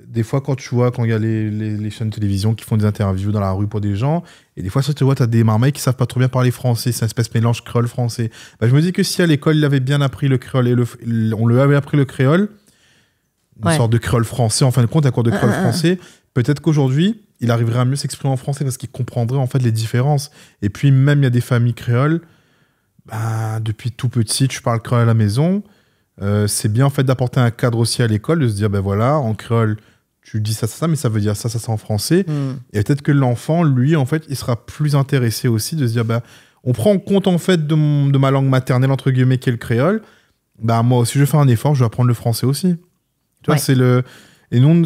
des fois, quand il y a les chaînes de télévision qui font des interviews dans la rue pour des gens, et des fois, tu vois, tu as des marmailles qui savent pas trop bien parler français, c'est un espèce de mélange créole-français. Je me dis que si à l'école, il avait bien appris le créole, et on lui avait appris le créole, une sorte de créole français, en fin de compte, un cours de créole français, peut-être qu'aujourd'hui, il arriverait à mieux s'exprimer en français parce qu'il comprendrait en fait les différences. Et puis même, il y a des familles créoles, depuis tout petit, tu parles créole à la maison. C'est bien en fait d'apporter un cadre aussi à l'école, de se dire, voilà, en créole, tu dis ça, mais ça veut dire ça en français. Et peut-être que l'enfant, lui, en fait, il sera plus intéressé aussi de se dire, on prend en compte en fait de ma langue maternelle, entre guillemets, qui est le créole. Moi aussi, je vais faire un effort, je vais apprendre le français aussi. Tu vois, c'est le... Et non,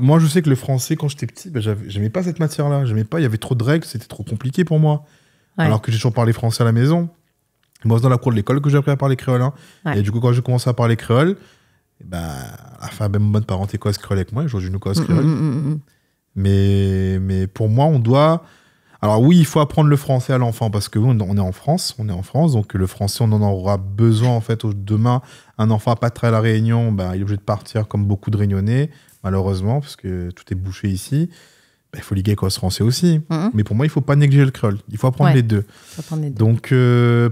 moi, je sais que le français, quand j'étais petit, j'aimais pas cette matière-là. J'aimais pas, il y avait trop de règles, c'était trop compliqué pour moi. Ouais. Alors que j'ai toujours parlé français à la maison. Moi, c'est dans la cour de l'école que j'ai appris à parler créole. Hein. Ouais. Et du coup, quand j'ai commencé à parler créole, à la fin, mon bonne parent était cause créole avec moi. Aujourd'hui, je nous cause créole. Mais pour moi, on doit... Alors oui, il faut apprendre le français à l'enfant parce que on est en France, donc le français, on en aura besoin en fait. Demain, un enfant à Patra à la Réunion, il est obligé de partir comme beaucoup de Réunionnais, malheureusement, parce que tout est bouché ici. Il faut liguer avec ce français aussi. Mais pour moi, il ne faut pas négliger le créole. Il faut apprendre les deux. Donc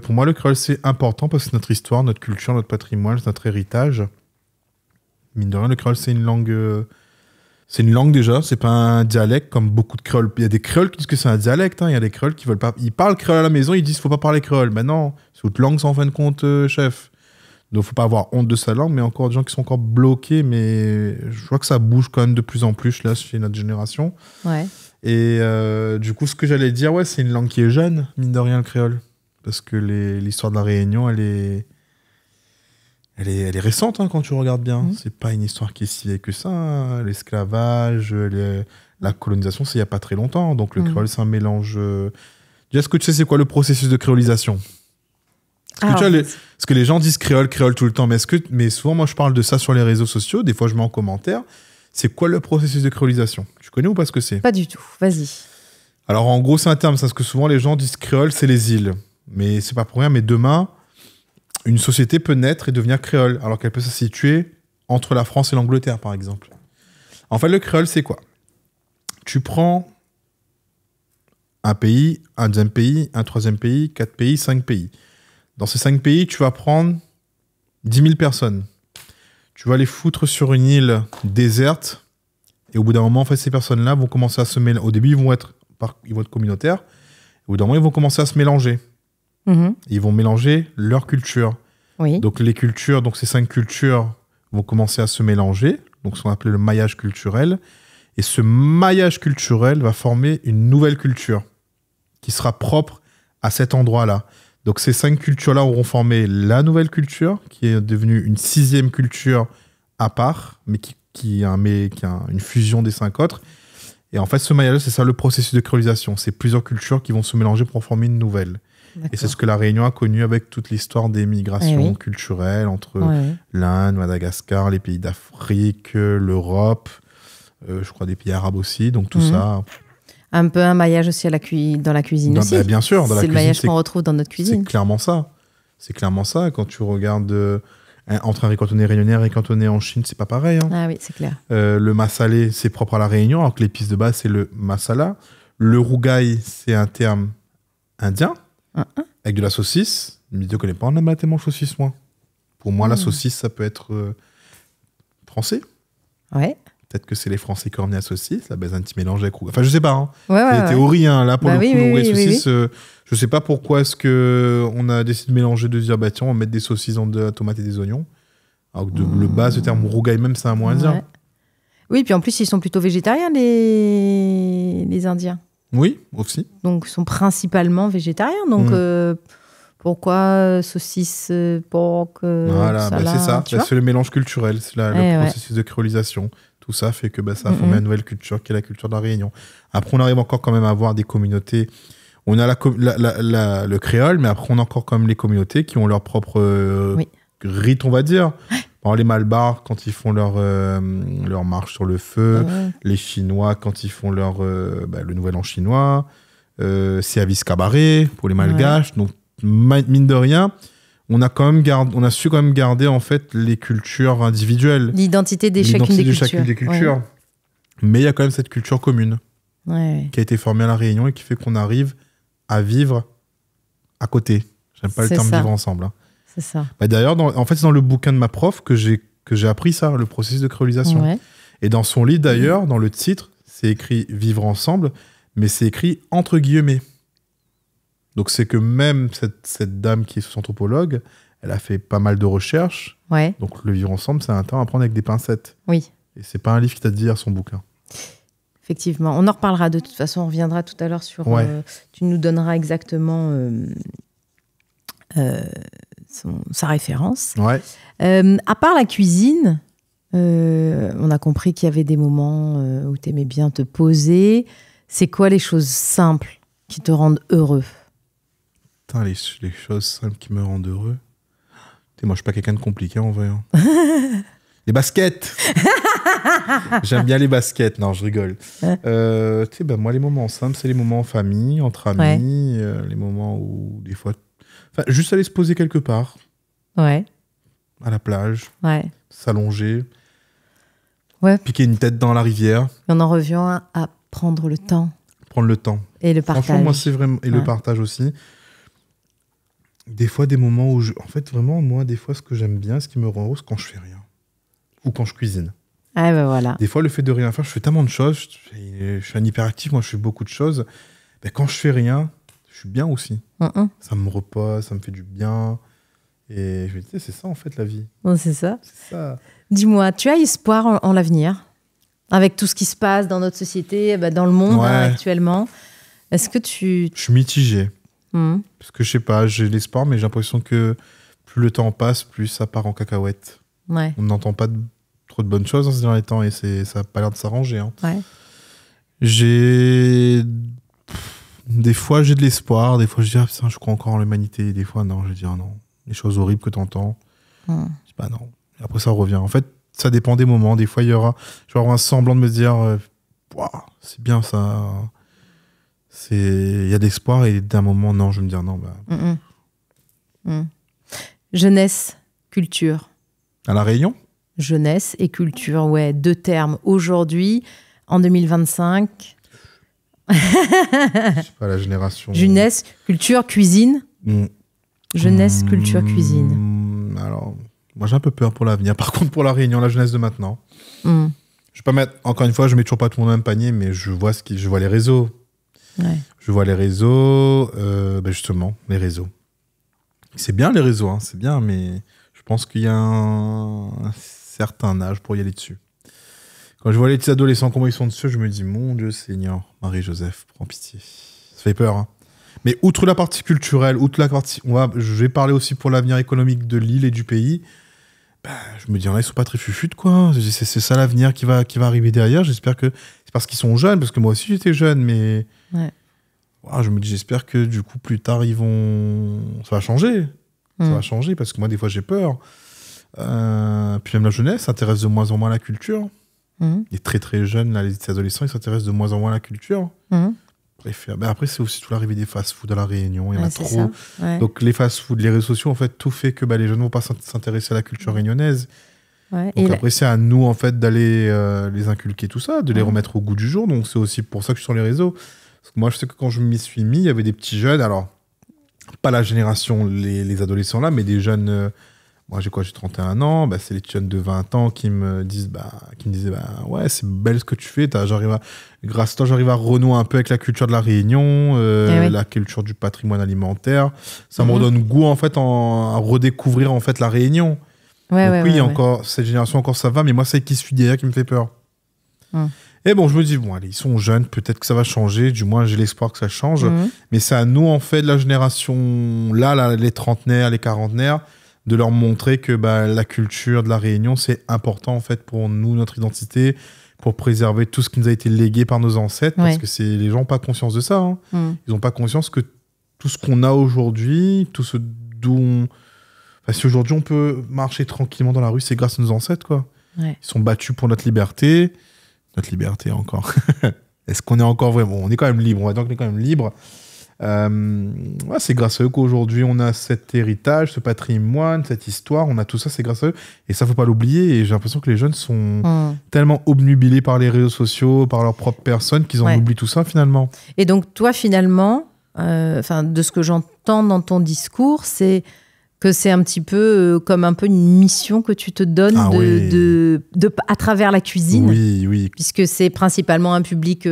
pour moi, le créole, c'est important parce que c'est notre histoire, notre culture, notre patrimoine, c'est notre héritage. Mine de rien, le créole, c'est une langue... C'est une langue déjà, c'est pas un dialecte comme beaucoup de créoles. Il y a des créoles qui disent que c'est un dialecte, hein. Il y a des créoles qui veulent pas. Ils parlent créole à la maison, ils disent qu'il faut pas parler créole. Ben non, c'est autre langue, c'est en fin de compte, chef. Donc faut pas avoir honte de sa langue, mais encore des gens qui sont encore bloqués. Mais je vois que ça bouge quand même de plus en plus là chez notre génération. Ouais. Et du coup, ce que j'allais dire, c'est une langue qui est jeune, mine de rien, le créole. Parce que l'histoire de la Réunion, elle est récente quand tu regardes bien. C'est pas une histoire qui est si vieille que ça. Hein. L'esclavage, la colonisation, c'est il y a pas très longtemps. Donc le créole, c'est un mélange. Déjà, est-ce que tu sais c'est quoi le processus de créolisation? Parce que les gens disent créole tout le temps. Mais souvent, moi, je parle de ça sur les réseaux sociaux. Des fois, je mets en commentaire. C'est quoi le processus de créolisation? Tu connais ou pas ce que c'est? Pas du tout. Vas-y. Alors, en gros, c'est un terme. Parce que souvent, les gens disent créole, c'est les îles. Mais c'est pas pour rien. Mais demain... Une société peut naître et devenir créole, alors qu'elle peut se situer entre la France et l'Angleterre, par exemple. En fait, le créole, c'est quoi? Tu prends un pays, un deuxième pays, un troisième pays, 4 pays, 5 pays. Dans ces 5 pays, tu vas prendre 10 000 personnes. Tu vas les foutre sur une île déserte, et au bout d'un moment, en fait, ces personnes-là vont commencer à se mélanger. Au début, ils vont être communautaires, au bout d'un moment, ils vont commencer à se mélanger. Ils vont mélanger leurs cultures. Oui. Donc les cultures, donc ces 5 cultures vont commencer à se mélanger, donc ce qu'on appelle le maillage culturel. Et ce maillage culturel va former une nouvelle culture qui sera propre à cet endroit-là. Donc ces 5 cultures-là auront formé la nouvelle culture, qui est devenue une 6e culture à part, mais qui a une fusion des 5 autres. Et en fait, ce maillage, c'est ça le processus de créolisation. C'est plusieurs cultures qui vont se mélanger pour former une nouvelle. D'accord. Et c'est ce que la Réunion a connu avec toute l'histoire des migrations culturelles entre l'Inde, Madagascar, les pays d'Afrique, l'Europe, je crois des pays arabes aussi, donc tout ça. Un peu un maillage aussi dans la cuisine aussi. Bien sûr, dans la c'est cuisine. Le maillage qu'on retrouve dans notre cuisine. C'est clairement ça. C'est clairement ça. Quand tu regardes entre un riz cantonais réunionnais et un riz cantonais en Chine, c'est pas pareil. Hein. Ah oui, c'est clair. Le massalé, c'est propre à la Réunion, alors que l'épice de base, c'est le masala. Le rougail, c'est un terme indien, avec de la saucisse. Je ne connais pas, on aime tellement saucisse, moi. Pour moi, la saucisse, ça peut être français. Ouais. Peut-être que c'est les Français qui ont ramené la saucisse, la base un petit mélange avec rougail. Enfin, je sais pas. Hein. Ouais, c'est des théories, hein. Là, pour le coup, oui, rougail saucisse, je sais pas pourquoi est-ce qu'on a décidé de mélanger, de dire, bah tiens, on va mettre des saucisses dans de la tomate et des oignons. Alors que le base, le terme rougail même, c'est un mot indien. Oui, puis en plus, ils sont plutôt végétariens, les Indiens. Oui, aussi. Donc, ils sont principalement végétariens. Donc, pourquoi saucisse, porc, voilà, salade, c'est ça. C'est le mélange culturel, c'est le processus de créolisation. Tout ça fait que ça a formé une nouvelle culture qui est la culture de la Réunion. Après, on arrive encore quand même à avoir des communautés. On a le créole, mais après, on a encore quand même les communautés qui ont leur propre rite, on va dire. Les Malbars, quand ils font leur marche sur le feu. Les Chinois, quand ils font le Nouvel An chinois. C'est Avis Cabaret pour les Malgaches. Donc, mine de rien, on a su quand même garder en fait les cultures individuelles. L'identité de chacune des cultures. Ouais. Mais il y a quand même cette culture commune qui a été formée à La Réunion et qui fait qu'on arrive à vivre à côté. J'aime pas le terme vivre ensemble. Hein. C'est ça. D'ailleurs, c'est dans le bouquin de ma prof que j'ai appris ça, le processus de créolisation. Ouais. Et dans son livre, d'ailleurs, dans le titre, c'est écrit « Vivre ensemble », mais c'est écrit entre guillemets. Donc, c'est que même cette dame qui est anthropologue, elle a fait pas mal de recherches. Ouais. Donc, le vivre ensemble, c'est un terme à prendre avec des pincettes. Oui. Et c'est pas un livre qui t'a dit lire son bouquin. Effectivement. On en reparlera de toute façon. On reviendra tout à l'heure sur... tu nous donneras exactement sa référence. Ouais. À part la cuisine, on a compris qu'il y avait des moments où tu aimais bien te poser. C'est quoi les choses simples qui te rendent heureux ? Putain, les choses simples qui me rendent heureux. Moi, je suis pas quelqu'un de compliqué en vrai. Hein. Les baskets. J'aime bien les baskets. Non, je rigole. Moi, les moments simples, c'est les moments en famille, entre amis, les moments où des fois, juste aller se poser quelque part. Ouais. À la plage. Ouais. S'allonger. Ouais. Piquer une tête dans la rivière. Et on en revient à prendre le temps. Prendre le temps. Et le partage. Franchement, moi, c'est vraiment... Et le partage aussi. Des fois, des moments où en fait, vraiment, moi, des fois, ce que j'aime bien, ce qui me rend heureux, c'est quand je fais rien. Ou quand je cuisine. Ah ben voilà. Des fois, le fait de rien faire, je fais tellement de choses. Je suis un hyperactif, moi, je fais beaucoup de choses. Ben, quand je fais rien, je suis bien aussi. Ça me repose, ça me fait du bien. Et je me dis, c'est ça, en fait, la vie. Oh, c'est ça. C'est ça. Dis-moi, tu as espoir en l'avenir ? Avec tout ce qui se passe dans notre société, dans le monde actuellement. Est-ce que tu... Je suis mitigé. Parce que je sais pas, j'ai l'espoir, mais j'ai l'impression que plus le temps passe, plus ça part en cacahuète. Ouais. On n'entend pas trop de bonnes choses dans ces derniers temps et ça n'a pas l'air de s'arranger. Hein. Ouais. Des fois, j'ai de l'espoir. Des fois, je dis, putain, je crois encore en l'humanité. Des fois, non, je dis, non. Les choses horribles que tu entends. Je dis, non. Et après, ça revient. En fait, ça dépend des moments. Des fois, je vais avoir un semblant de me dire, c'est bien ça. Il y a de l'espoir et d'un moment, non, je vais me dire non. Jeunesse, culture. À La Réunion ? Jeunesse et culture, ouais, 2 termes. Aujourd'hui, en 2025. Je sais pas, la génération. Jeunesse, culture, cuisine. Jeunesse, culture, cuisine. Alors, moi, j'ai un peu peur pour l'avenir. Par contre, pour La Réunion, la jeunesse de maintenant. Je vais pas mettre, encore une fois, je mets toujours pas tout le monde dans le même panier, mais je vois les réseaux. Ouais. Je vois les réseaux, justement, les réseaux. C'est bien les réseaux, hein, c'est bien, mais je pense qu'il y a un certain âge pour y aller dessus. Quand je vois les petits adolescents, comment ils sont dessus, je me dis, mon Dieu Seigneur, Marie-Joseph, prends pitié. Ça fait peur. Hein. Mais outre la partie culturelle, je vais parler aussi pour l'avenir économique de l'île et du pays. Je me dis, ils sont pas très fufutes, quoi. C'est ça l'avenir qui va arriver derrière. J'espère que c'est parce qu'ils sont jeunes, parce que moi aussi j'étais jeune, mais je me dis, j'espère que du coup plus tard ça va changer. Ça va changer parce que moi des fois j'ai peur. Puis même la jeunesse s'intéresse de moins en moins à la culture. Les très très jeunes, là, les adolescents, ils s'intéressent de moins en moins à la culture. Après, c'est aussi tout l'arrivée des fast-food à La Réunion. Il y en a trop. Ouais. Donc, les fast-food, les réseaux sociaux, en fait, tout fait que les jeunes ne vont pas s'intéresser à la culture réunionnaise. Ouais. Donc, après, c'est à nous, en fait, d'aller les inculquer tout ça, de les remettre au goût du jour. Donc, c'est aussi pour ça que je suis sur les réseaux. Parce que moi, je sais que quand je m'y suis mis, il y avait des petits jeunes. Alors, pas la génération, les adolescents là, mais des jeunes. Moi, j'ai 31 ans. C'est les jeunes de 20 ans qui me disaient, ouais, c'est belle ce que tu fais. Grâce à toi, j'arrive à renouer un peu avec la culture de la Réunion, la culture du patrimoine alimentaire. Ça me redonne goût, en fait, à redécouvrir, en fait, la Réunion. Encore, cette génération, encore, ça va. Mais moi, c'est qui suis derrière qui me fait peur. Et bon, je me dis, allez, ils sont jeunes, peut-être que ça va changer. Du moins, j'ai l'espoir que ça change. Mais c'est à nous, en fait, de la génération, là, les trentenaires, les quarantenaires, de leur montrer que la culture de la Réunion, c'est important, en fait, pour nous, notre identité, pour préserver tout ce qui nous a été légué par nos ancêtres. Parce que les gens n'ont pas conscience de ça. Hein. Ils n'ont pas conscience que tout ce qu'on a aujourd'hui, tout ce d'où si aujourd'hui, on peut marcher tranquillement dans la rue, c'est grâce à nos ancêtres, quoi. Ils sont battus pour notre liberté. Notre liberté encore. Est-ce qu'on est encore vraiment... On est quand même libre. On va dire qu'on est quand même libre. C'est grâce à eux qu'aujourd'hui, on a cet héritage, ce patrimoine, cette histoire. On a tout ça, c'est grâce à eux. Et ça, faut pas l'oublier. Et j'ai l'impression que les jeunes sont tellement obnubilés par les réseaux sociaux, par leur propre personne, qu'ils en oublient tout ça, finalement. Et donc, toi, finalement, de ce que j'entends dans ton discours, c'est que c'est un petit peu comme un peu une mission que tu te donnes à travers la cuisine. Oui. Puisque c'est principalement un public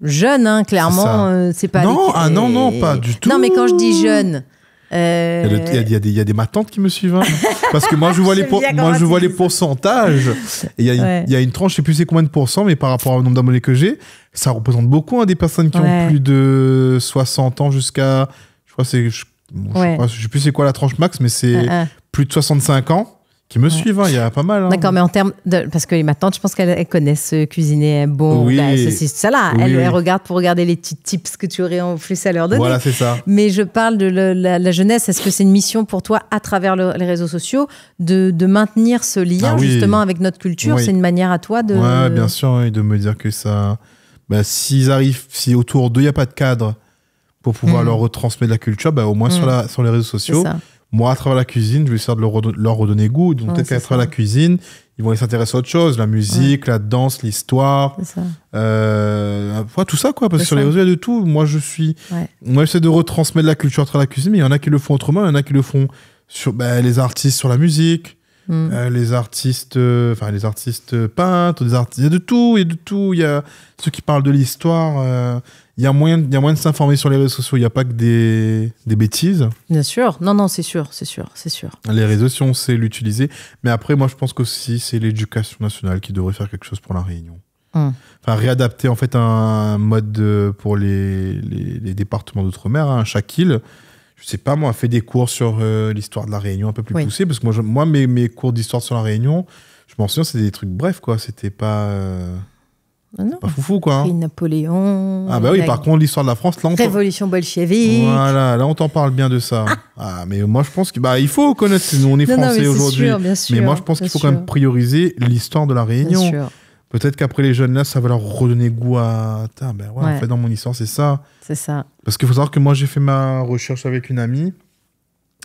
jeune, clairement. C'est pas non, pas du tout. Non, mais quand je dis jeune... Il y a des matantes qui me suivent. Hein. Parce que moi, je vois les pourcentages. Et il y a une tranche, je sais plus c'est combien de pourcents, mais par rapport au nombre d'abonnés que j'ai, ça représente beaucoup des personnes qui ont plus de 60 ans jusqu'à... Je crois que c'est... je sais plus c'est quoi la tranche max, mais c'est plus de 65 ans qui me suivent. Il y a pas mal. D'accord, mais en termes de... Parce que ma tante, je pense qu'elles connaissent cuisiner bon. Ceci, ça là. Elles regardent pour regarder les petits tips que tu aurais en plus à leur donner. Voilà, c'est ça. Mais je parle de la jeunesse. Est-ce que c'est une mission pour toi, à travers les réseaux sociaux, de maintenir ce lien justement avec notre culture? C'est une manière à toi de... Oui, bien sûr, et de me dire que ça... si autour d'eux, il n'y a pas de cadre pour pouvoir leur retransmettre la culture, au moins sur les réseaux sociaux. Moi, à travers la cuisine, je vais essayer de leur redonner goût. Donc, peut-être qu'à travers la cuisine, ils vont s'intéresser à autre chose. La musique, la danse, l'histoire. Tout ça, quoi. Parce que sur les réseaux, il y a de tout. Moi, j'essaie de retransmettre la culture à travers la cuisine, mais il y en a qui le font autrement. Il y en a qui le font sur les artistes sur la musique. Les artistes peintres, il y a de tout. Il y a ceux qui parlent de l'histoire. Il y a moyen de s'informer sur les réseaux sociaux. Il n'y a pas que des bêtises. Bien sûr. Non, c'est sûr. Les réseaux, si on sait l'utiliser. Mais après, moi, je pense qu'aussi, c'est l'éducation nationale qui devrait faire quelque chose pour la Réunion. Réadapter, en fait, un mode pour les départements d'outre-mer, chaque île. Je sais pas, moi, fait des cours sur l'histoire de la Réunion un peu plus poussés. Parce que moi mes cours d'histoire sur la Réunion, je m'en souviens, c'était des trucs brefs, quoi. C'était pas... pas foufou, quoi. Hein. Napoléon. Par contre, l'histoire de la France, là, Révolution bolchevique. Voilà, là, on t'en parle bien de ça. Mais moi, je pense qu'il faut connaître. Nous, on est français aujourd'hui. Bien sûr, mais moi, je pense qu'il faut quand même prioriser l'histoire de la Réunion. Bien sûr. Peut-être qu'après, les jeunes, là, ça va leur redonner goût à... En fait, dans mon histoire, c'est ça. C'est ça. Parce qu'il faut savoir que moi, j'ai fait ma recherche avec une amie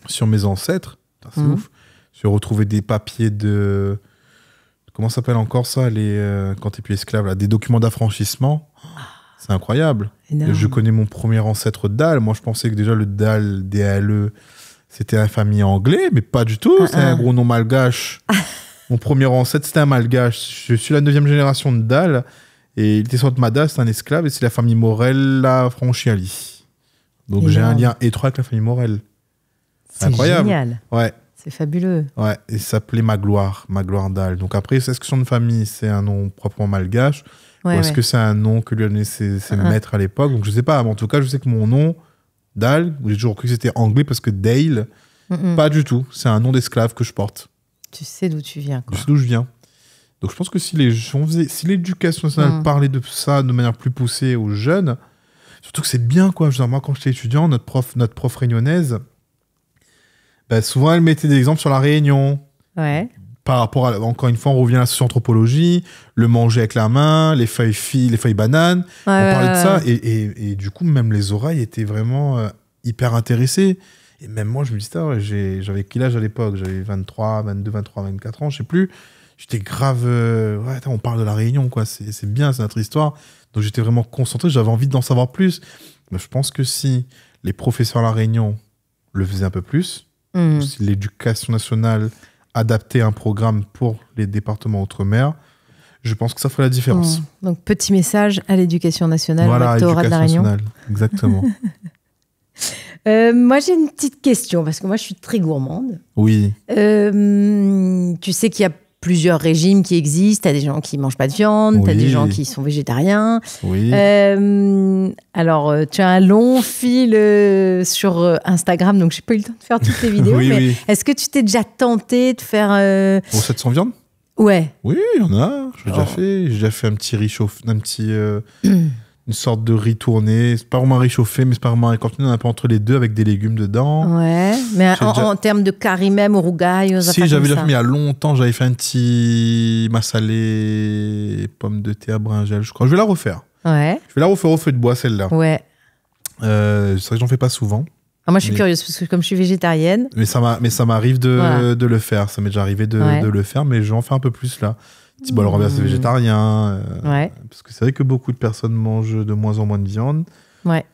sur mes ancêtres. C'est ouf. J'ai retrouvé des papiers de... Comment ça s'appelle encore ça, quand t'es plus esclave, là, des documents d'affranchissement. C'est incroyable. Je connais mon premier ancêtre Dal. Moi, je pensais que déjà le Dal, D-A-L-E, c'était un famille anglais, mais pas du tout. C'est un gros nom malgache. Mon premier ancêtre, c'était un malgache. Je suis la 9e génération de Dal. Et il était sur Mada, c'est un esclave. Et c'est la famille Morel, la Franchiali. Donc j'ai un lien étroit avec la famille Morel. C'est incroyable. Génial. Ouais. C'est fabuleux. Ouais, et ça s'appelait Magloire Dal. Donc après, est-ce que son nom de famille, c'est un nom proprement malgache ou est-ce que c'est un nom que lui a donné ses maîtres à l'époque? Donc je sais pas, mais en tout cas, je sais que mon nom, Dal, j'ai toujours cru que c'était anglais parce que Dale, pas du tout. C'est un nom d'esclave que je porte. Tu sais d'où tu viens, quoi. Je sais d'où je viens. Donc je pense que si l'éducation nationale parlait de ça de manière plus poussée aux jeunes, surtout que c'est bien, quoi. Moi, quand j'étais étudiant, notre prof réunionnaise, souvent elle mettait des exemples sur la Réunion. par rapport à, encore une fois, on revient à la socio-anthropologie, le manger avec la main, les feuilles bananes. On parlait de ça. Et du coup, même les oreilles étaient vraiment hyper intéressées. Et même moi, je me disais, j'avais quel âge à l'époque? J'avais 23, 22, 23, 24 ans, je sais plus. J'étais grave... on parle de la Réunion, quoi. C'est bien, c'est notre histoire. Donc j'étais vraiment concentré, j'avais envie d'en savoir plus. Mais je pense que si les professeurs à la Réunion le faisaient un peu plus, ou si l'éducation nationale adaptait un programme pour les départements outre-mer, je pense que ça ferait la différence. Donc petit message à l'éducation nationale, voilà, rectorat de la Réunion. Nationale. Exactement. Moi, j'ai une petite question, parce que moi, je suis très gourmande. Oui. Tu sais qu'il y a plusieurs régimes qui existent. Tu as des gens qui ne mangent pas de viande, tu as des gens qui sont végétariens. Oui. Alors, tu as un long fil sur Instagram, donc je n'ai pas eu le temps de faire toutes les vidéos. Oui, mais oui. est-ce que tu t'es déjà tenté de faire... Recettes sans viande? Ouais. Oui, il y en a. J'ai déjà fait un petit riz chauffé, une sorte de riz tourné. C'est pas vraiment un riz chauffé, mais c'est pas vraiment un riz un peu entre les deux avec des légumes dedans. Ouais, mais en termes de curry même, au rougail, si, j'avais déjà fait, mais il y a longtemps, j'avais fait un petit massalé pommes de terre brinjelle, je crois. Je vais la refaire. Ouais. Je vais la refaire au feu de bois, celle-là. Ouais. C'est vrai que j'en fais pas souvent. Moi, je suis curieuse, parce que comme je suis végétarienne... Mais ça m'arrive de le faire. Ça m'est déjà arrivé de le faire, mais je vais en faire un peu plus, là. Petit bol renversé végétarien. Parce que c'est vrai que beaucoup de personnes mangent de moins en moins de viande. Ouais.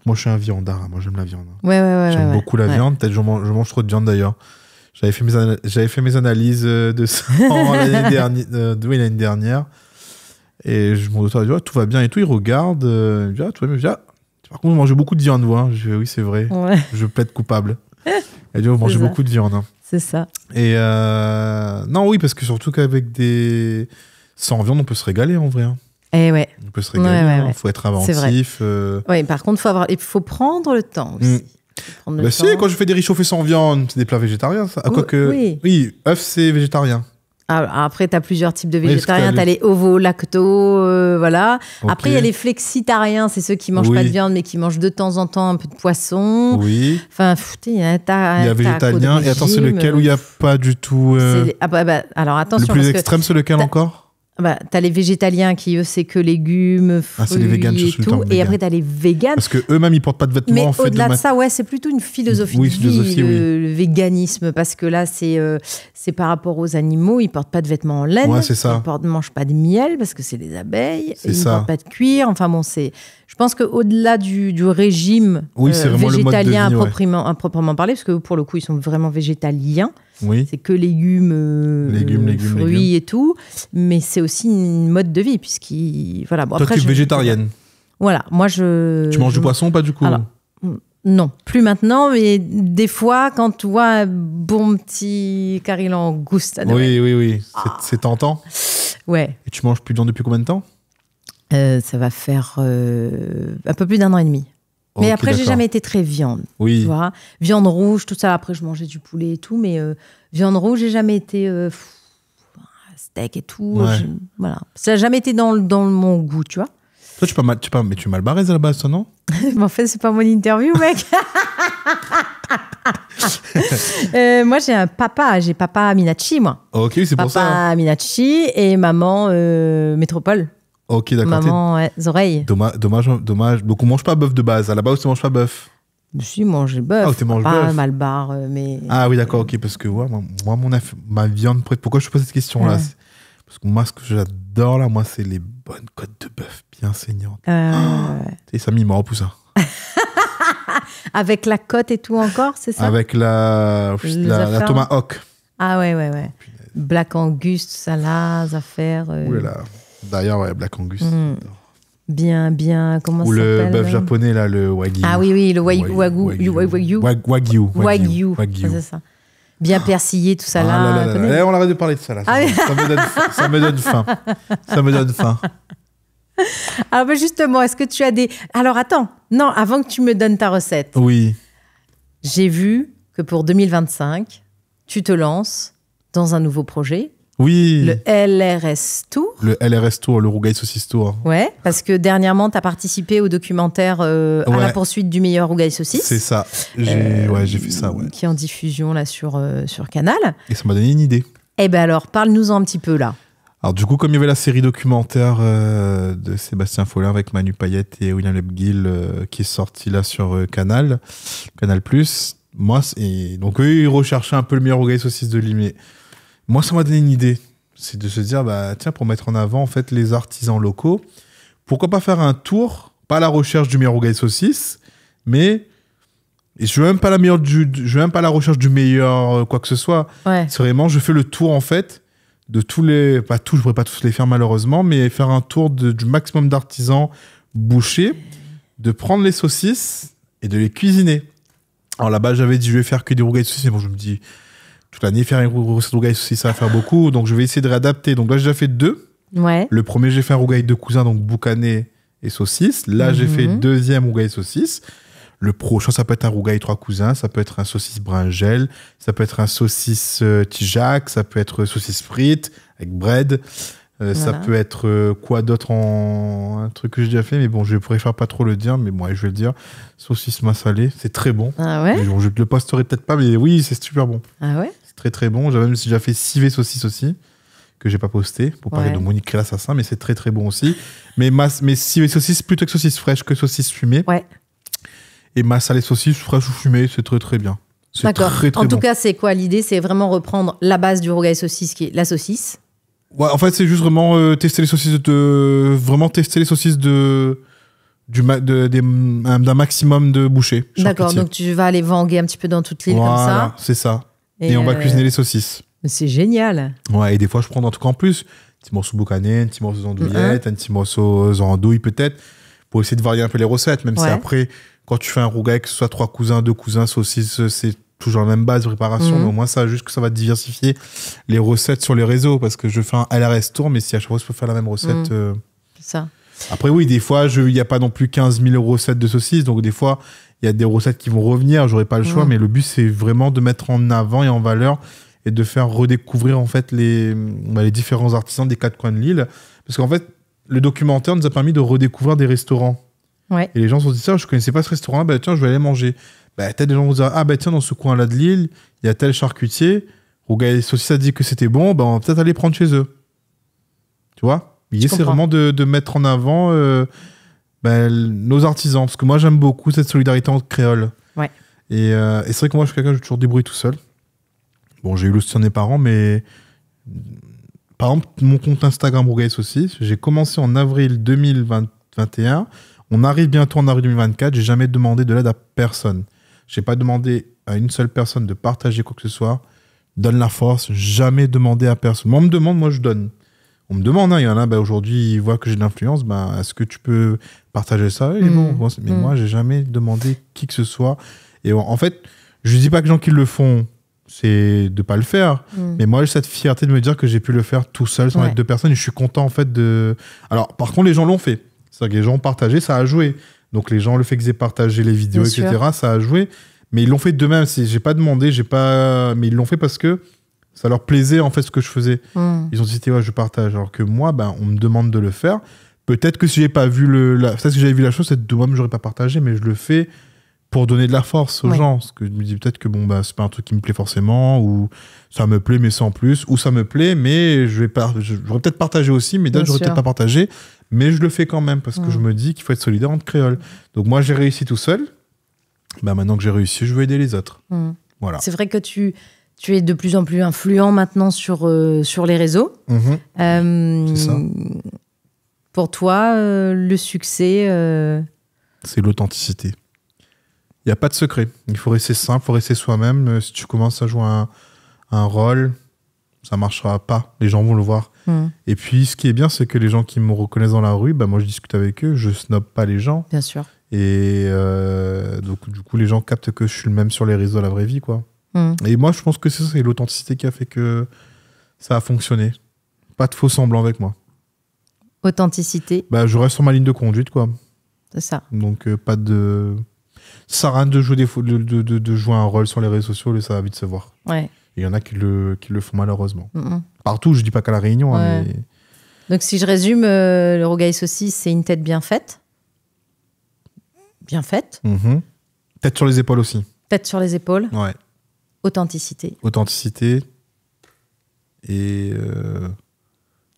Moi, je suis un viandard. Moi, j'aime la viande. J'aime beaucoup la viande. Peut-être que je mange trop de viande, d'ailleurs. J'avais fait mes analyses de sang l'année dernière. Et je me dis, tout va bien et tout. Il regarde. Il me dit, tout va bien. Par contre, vous mangez beaucoup de viande, vous. Hein. Je dis, oui, c'est vrai. Ouais. Je plaide coupable. Il dit, vous mangez beaucoup de viande. Hein. C'est ça. Et non, oui, parce que surtout qu'avec sans viande, on peut se régaler en vrai. Hein. Et ouais. On peut se régaler. Il faut être inventif. Oui, par contre, il faut prendre le temps aussi. Si, quand je fais des riz chauffés sans viande, c'est des plats végétariens. Ça. Oui, œuf, c'est végétarien. Après, tu as plusieurs types de végétariens. Tu as les ovo-lacto, voilà. Okay. Après, il y a les flexitariens, c'est ceux qui ne mangent pas de viande, mais qui mangent de temps en temps un peu de poisson. Oui. Enfin, il y a un tas. Il y a végétalien. Et attends, c'est lequel où il n'y a pas du tout... alors, attention. Le plus extrême, c'est lequel encore? T'as les végétaliens qui, eux, c'est que légumes, fruits c'est les véganes, et tout. Et après, t'as les véganes. Parce qu'eux-mêmes, ils portent pas de vêtements. Mais au-delà de ça, c'est plutôt une philosophie de vie, le véganisme. Parce que là, c'est par rapport aux animaux. Ils portent pas de vêtements en laine. Ouais, c'est ça. Ils ne mangent pas de miel parce que c'est des abeilles. Ils ne portent pas de cuir. Enfin bon, je pense qu'au-delà du régime végétalien à proprement parler, parce que pour le coup, ils sont vraiment végétaliens. Oui. C'est que légumes, fruits et tout. Mais c'est aussi une mode de vie, voilà. Bon, toi, tu es végétarienne. Voilà. Moi, Tu manges du poisson ou pas du coup? Alors, non, plus maintenant, mais des fois, quand tu vois un bon petit curry langouste à Noël. Oui. C'est tentant. Ouais. Et tu manges plus de viande depuis combien de temps? Ça va faire un peu plus d'1 an et demi. Mais après, j'ai jamais été très viande. Oui. Tu vois, viande rouge, tout ça. Après, je mangeais du poulet et tout, mais viande rouge, j'ai jamais été steak et tout. Ouais. Voilà, ça n'a jamais été dans mon goût, tu vois. Toi, tu es mal barré à la base, toi, non? Mais en fait, c'est pas mon interview, mec. Moi, j'ai papa Minachi, moi. Ok, c'est pour ça. Papa Minachi et maman Métropole. Ok, d'accord. Maman, Zoreille. Dommage. Donc, on mange pas bœuf de base. À la base, tu manges pas bœuf. Je suis mangé bœuf. Ah, tu manges pas bœuf. Malbar, mais... Ah oui, d'accord, ok. Parce que moi, ma viande... Pourquoi je te pose cette question-là? Parce que moi, ce que j'adore, là, c'est les bonnes côtes de bœuf bien saignantes. Et ça m'y mord, tout ça. Avec la côte et tout encore, c'est ça? Avec la tomahawk. Ah ouais. Black Angus, ça là, affaires. Ouh là là. D'ailleurs, Black Angus. Bien, comment ou ça s'appelle? Ou le bœuf japonais, là, le wagyu. Ah oui, le wagyu. Wagyu. C'est ça. Bien persillé, tout ça là. On arrête de parler de ça, là. Ça me donne faim. Ça me donne faim. Alors, justement, est-ce que tu as des... Alors, attends. Non, avant que tu me donnes ta recette. Oui. J'ai vu que pour 2025, tu te lances dans un nouveau projet. Oui. Le LRS Tour. Le LRS Tour, le Rougail Saucisse Tour. Ouais, parce que dernièrement, tu as participé au documentaire à la poursuite du meilleur Rougail Saucisse. C'est ça. J'ai fait ça, ouais. Qui est en diffusion là sur Canal. Et ça m'a donné une idée. Eh bien alors, parle-nous un petit peu là. Alors du coup, comme il y avait la série documentaire de Sébastien Follin avec Manu Payette et William Lebguil qui est sortie là sur Canal+, moi, donc eux, ils recherchaient un peu le meilleur Rougail Saucisse de Lille. Moi, ça m'a donné une idée. C'est de se dire, tiens, pour mettre en avant en fait les artisans locaux, pourquoi pas faire un tour, pas à la recherche du meilleur Rougail Saucisse, mais je veux même pas la recherche du meilleur quoi que ce soit. Ouais. C'est vraiment, je fais le tour en fait de tous les, pas tous, je pourrais pas tous les faire malheureusement, mais faire un tour du maximum d'artisans bouchers, de prendre les saucisses et de les cuisiner. Alors là-bas, j'avais dit, je vais faire que des rougails saucisses, mais bon, je me dis, toute l'année, faire une recette rougail saucisse, ça va faire beaucoup, donc je vais essayer de réadapter. Donc là, j'ai déjà fait 2. Ouais. Le premier, j'ai fait un rougail de cousin, donc boucané et saucisse. Là, j'ai fait deuxième rougail saucisse. Le prochain, ça peut être un rougail 3 cousins, ça peut être un saucisse bringel, ça peut être un saucisse tijac, ça peut être saucisse frite avec bread, ça peut être quoi d'autre un truc que j'ai déjà fait, mais bon, je préfère pas trop le dire, mais bon, je vais le dire. Saucisse massalée, c'est très bon. Ah ouais. Bon, je le posterai peut-être pas, mais oui, c'est super bon. Ah ouais. C'est très très bon. J'avais même déjà fait civet saucisse aussi, que j'ai pas posté, pour parler de Monique l'assassin, mais c'est très très bon aussi. Mais civet saucisse, plutôt que saucisse fraîche que saucisse fumée. Ouais. Et massalée saucisse, fraîche ou fumée, c'est très très bien. D'accord. Très, très en tout bon. cas, c'est quoi l'idée? C'est vraiment reprendre la base du rougail saucisse, qui est la saucisse. Ouais, en fait, c'est juste vraiment tester les saucisses d'un maximum de bouchées. D'accord, donc tu vas aller vanguer un petit peu dans toute l'île comme ça. Voilà, c'est ça. Et on va cuisiner les saucisses. C'est génial. Ouais, et des fois, je prends en tout cas en plus un petit morceau boucané, un petit morceau d'andouillette, un petit morceau andouille peut-être, pour essayer de varier un peu les recettes, même si après, quand tu fais un rougail, que ce soit 3 cousins, 2 cousins, saucisses, c'est toujours la même base de préparation, mais au moins ça, juste que ça va diversifier les recettes sur les réseaux, parce que je fais un LRS tour, mais si à chaque fois je peux faire la même recette. C'est ça. Après oui, des fois, il n'y a pas non plus 15 000 recettes de saucisses, donc des fois, il y a des recettes qui vont revenir, j'aurai pas le choix, mais le but c'est vraiment de mettre en avant et en valeur et de faire redécouvrir en fait les différents artisans des 4 coins de l'île, parce qu'en fait, le documentaire nous a permis de redécouvrir des restaurants. Ouais. Et les gens se sont dit ça, je connaissais pas ce restaurant-là, tiens, je vais aller manger. Peut-être des gens vont dire, tiens, dans ce coin-là de l'île, il y a tel charcutier, Rougail Saucisse a dit que c'était bon, on va peut-être aller prendre chez eux. Tu vois? L'idée, c'est vraiment de mettre en avant nos artisans, parce que moi, j'aime beaucoup cette solidarité entre créoles. Ouais. Et c'est vrai que moi, je suis quelqu'un, je toujours débrouillé tout seul. Bon, j'ai eu le soutien des parents, mais par exemple, mon compte Instagram Rougail Saucisse, j'ai commencé en avril 2021. On arrive bientôt en avril 2024. J'ai jamais demandé de l'aide à personne. J'ai pas demandé à une seule personne de partager quoi que ce soit. Donne la force. Jamais demandé à personne. Moi, on me demande, moi, je donne. On me demande, il y en a, aujourd'hui, ils voient que j'ai de l'influence. Est-ce que tu peux partager ça? Et bon, mais moi, j'ai jamais demandé qui que ce soit. Et en fait, je dis pas que les gens qui le font, c'est de pas le faire. Mais moi, j'ai cette fierté de me dire que j'ai pu le faire tout seul, sans aide de personne. Et je suis content, en fait, de... Alors, par contre, les gens l'ont fait. C'est-à-dire que les gens ont partagé, ça a joué. Donc les gens, le fait qu'ils aient partagé les vidéos, etc., ça a joué. Mais ils l'ont fait d'eux-mêmes. J'ai pas demandé, mais ils l'ont fait parce que ça leur plaisait, en fait, ce que je faisais. Ils ont dit, je partage. Alors que moi, on me demande de le faire. Peut-être que si j'ai pas vu peut-être que j'avais vu la chose, c'est de moi-même, j'aurais pas partagé, mais je le fais pour donner de la force aux gens. Parce que je me dis peut-être que c'est pas un truc qui me plaît forcément, ou ça me plaît, mais sans plus, ou ça me plaît, mais j'aurais peut-être partagé aussi, mais d'autres, j'aurais peut-être pas partagé. Mais je le fais quand même parce que je me dis qu'il faut être solidaire entre créoles. Donc moi, j'ai réussi tout seul. Maintenant que j'ai réussi, je veux aider les autres. Voilà. C'est vrai que tu es de plus en plus influent maintenant sur les réseaux. C'est ça. Pour toi, le succès... C'est l'authenticité. Il n'y a pas de secret. Il faut rester simple, il faut rester soi-même. Si tu commences à jouer un rôle, ça ne marchera pas. Les gens vont le voir. Et puis, ce qui est bien, c'est que les gens qui me reconnaissent dans la rue, moi, je discute avec eux, je snob pas les gens. Bien sûr. Et donc, du coup, les gens captent que je suis le même sur les réseaux, la vraie vie, quoi. Et moi, je pense que c'est l'authenticité qui a fait que ça a fonctionné. Pas de faux semblants avec moi. Authenticité. Je reste sur ma ligne de conduite, quoi. C'est ça. Donc, pas de... Ça sert à rien de jouer, de jouer un rôle sur les réseaux sociaux, et ça va vite se voir. Ouais. Et il y en a qui le font malheureusement. Partout, je dis pas qu'à La Réunion. Ouais. Hein, mais... Donc, si je résume, le rougail saucisse, c'est une tête bien faite. Bien faite. Tête sur les épaules aussi. Tête sur les épaules. Ouais. Authenticité. Authenticité et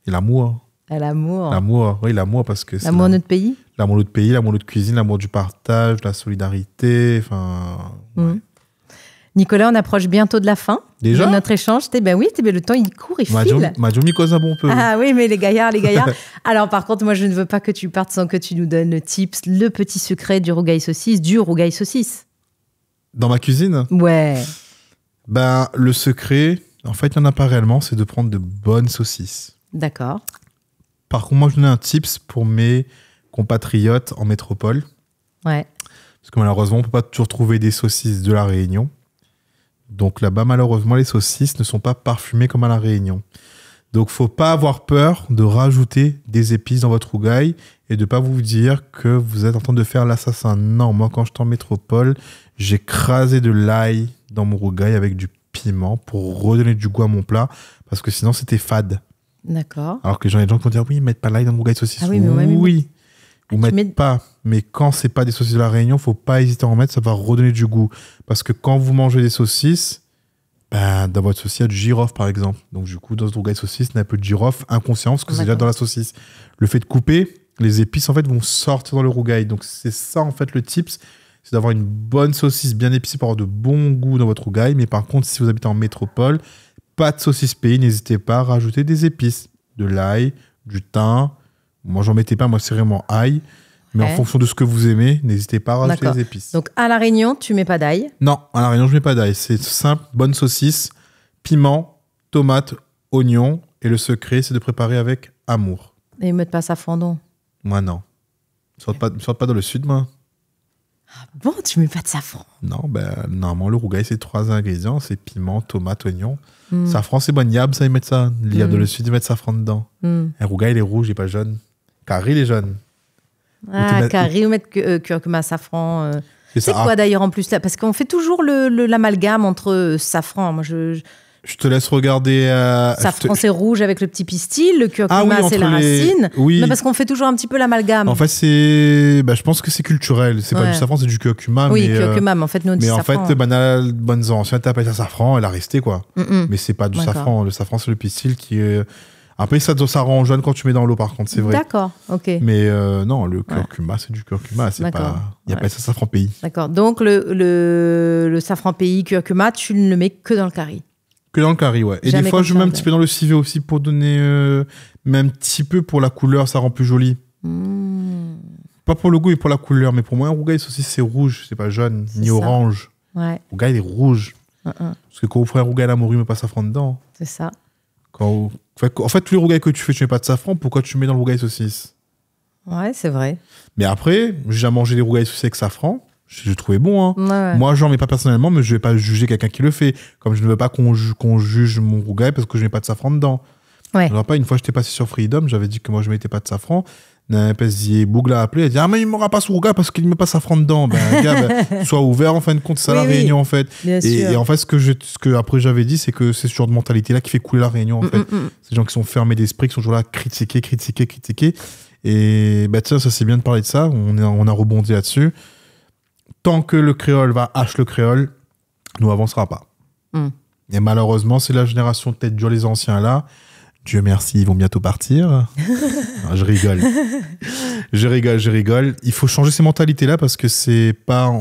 l'amour. L'amour. L'amour, oui, l'amour parce que c'est L'amour de notre pays. l'amour de notre pays, l'amour de notre cuisine, l'amour du partage, de la solidarité, enfin... Ouais. Nicolas, on approche bientôt de la fin Déjà de notre échange. Le temps, il court, il file. Madjoumi cause un bon peu. Ah oui, mais les gaillards. Alors, par contre, moi, je ne veux pas que tu partes sans que tu nous donnes le tips, le petit secret du rougail saucisse. Dans ma cuisine, Ouais. ben, le secret, en fait, il n'y en a pas réellement, c'est de prendre de bonnes saucisses. D'accord. Par contre, moi, je donne un tips pour mes compatriotes en métropole. Ouais. Parce que malheureusement, on ne peut pas toujours trouver des saucisses de La Réunion. Donc là-bas, malheureusement, les saucisses ne sont pas parfumées comme à La Réunion. Donc, il ne faut pas avoir peur de rajouter des épices dans votre rougail et de ne pas vous dire que vous êtes en train de faire l'assassin. Non, moi, quand j'étais en métropole, j'ai crasé de l'ail dans mon rougail avec du piment pour redonner du goût à mon plat parce que sinon, c'était fade. D'accord. Alors que des gens qui vont dire, oui, ils mettent pas l'ail dans mon rougail de saucisse. Ah oui, mais ouais, oui. Vous mettez pas. Mais quand c'est pas des saucisses de La Réunion, faut pas hésiter à en mettre, ça va redonner du goût. Parce que quand vous mangez des saucisses, ben, dans votre saucisse, il y a du girofle, par exemple. Donc, du coup, dans ce rougail de saucisse, il y a un peu de girofle inconscient, parce que c'est déjà dans la saucisse. Le fait de couper, les épices, en fait, vont sortir dans le rougail. Donc, c'est ça, en fait, le tips. C'est d'avoir une bonne saucisse bien épicée pour avoir de bons goûts dans votre rougail. Mais par contre, si vous habitez en métropole, pas de saucisse pays, n'hésitez pas à rajouter des épices. De l'ail, du thym. Moi, j'en mettais pas, moi, c'est vraiment ail. Mais en fonction de ce que vous aimez, n'hésitez pas à rajouter des épices. Donc, à La Réunion, tu mets pas d'ail? Non, à La Réunion, je mets pas d'ail. C'est simple, bonne saucisse, piment, tomate, oignon. Et le secret, c'est de préparer avec amour. Et ils mettent pas safran, non? Moi, non. Je ne sorte pas dans le sud, moi. Ah bon, tu mets pas de safran? Non, ben, normalement, le rougail, c'est 3 ingrédients. C'est piment, tomate, oignon. Safran, c'est bon. Yab, ça, ils mettent ça. Yab dans le sud, ils mettent safran dedans. Un rougail, il est rouge, il n'est pas jaune. Carré, il est jaune. Ah, curry ou mettre curcuma, safran. C'est quoi d'ailleurs en plus là? Parce qu'on fait toujours l'amalgame entre safran. Moi, je te laisse regarder. Safran, c'est rouge avec le petit pistil. Le curcuma, c'est la racine. Oui. Mais parce qu'on fait toujours un petit peu l'amalgame. En fait, je pense que c'est culturel. C'est pas du safran, c'est du curcuma. Oui, curcuma, mais en fait, nous, on dit safran. Mais en fait, banal, bonnes anciennes t'appelles ça safran, elle a resté, quoi. Mais c'est pas du safran. Le safran, c'est le pistil qui est. Après, ça rend jaune quand tu mets dans l'eau, par contre, c'est vrai. D'accord, ok. Mais non, le curcuma, c'est du curcuma. Il n'y a pas ça safran pays. D'accord. Donc, le safran pays, curcuma, tu ne le mets que dans le curry. Que dans le curry, ouais. Et des fois, je mets un petit peu dans le civet aussi pour donner. Mais un petit peu pour la couleur, ça rend plus joli. Pas pour le goût, mais pour la couleur. Mais pour moi, un rougail saucisse, c'est rouge, c'est pas jaune, ni orange. Ouais. Rougail, il est rouge. Parce que quand vous ferez un rougail à la morue, mais pas safran dedans. C'est ça. En fait, tous les rougails que tu fais, tu mets pas de safran. Pourquoi tu mets dans le rougail saucisse? Ouais, c'est vrai. Mais après, j'ai déjà mangé des rougails saucisses avec safran. Je trouvais bon. Hein. Ouais. Moi, j'en mets pas personnellement, mais je vais pas juger quelqu'un qui le fait. Comme je ne veux pas qu'on juge mon rougail parce que je mets pas de safran dedans. Ouais. Alors, une fois, j'étais passé sur Freedom, j'avais dit que moi, je mettais pas de safran. Un PSI Bougla a appelé, elle a dit ah, mais il m'aura pas ce rougail parce qu'il ne met pas safran dedans. Ben, gars, sois ouvert en fin de compte, c'est ça la Réunion en fait. Et en fait, ce que après j'avais dit, c'est que c'est ce genre de mentalité là qui fait couler la Réunion en fait. Ces gens qui sont fermés d'esprit, qui sont toujours là à critiquer. Et bah, tiens, ça c'est bien de parler de ça, on a rebondi là-dessus. Tant que le créole va hache le créole, nous avancera pas. Et malheureusement, c'est la génération peut-être de les anciens là. Dieu merci, ils vont bientôt partir. Non, je rigole. Il faut changer ces mentalités-là parce que c'est pas...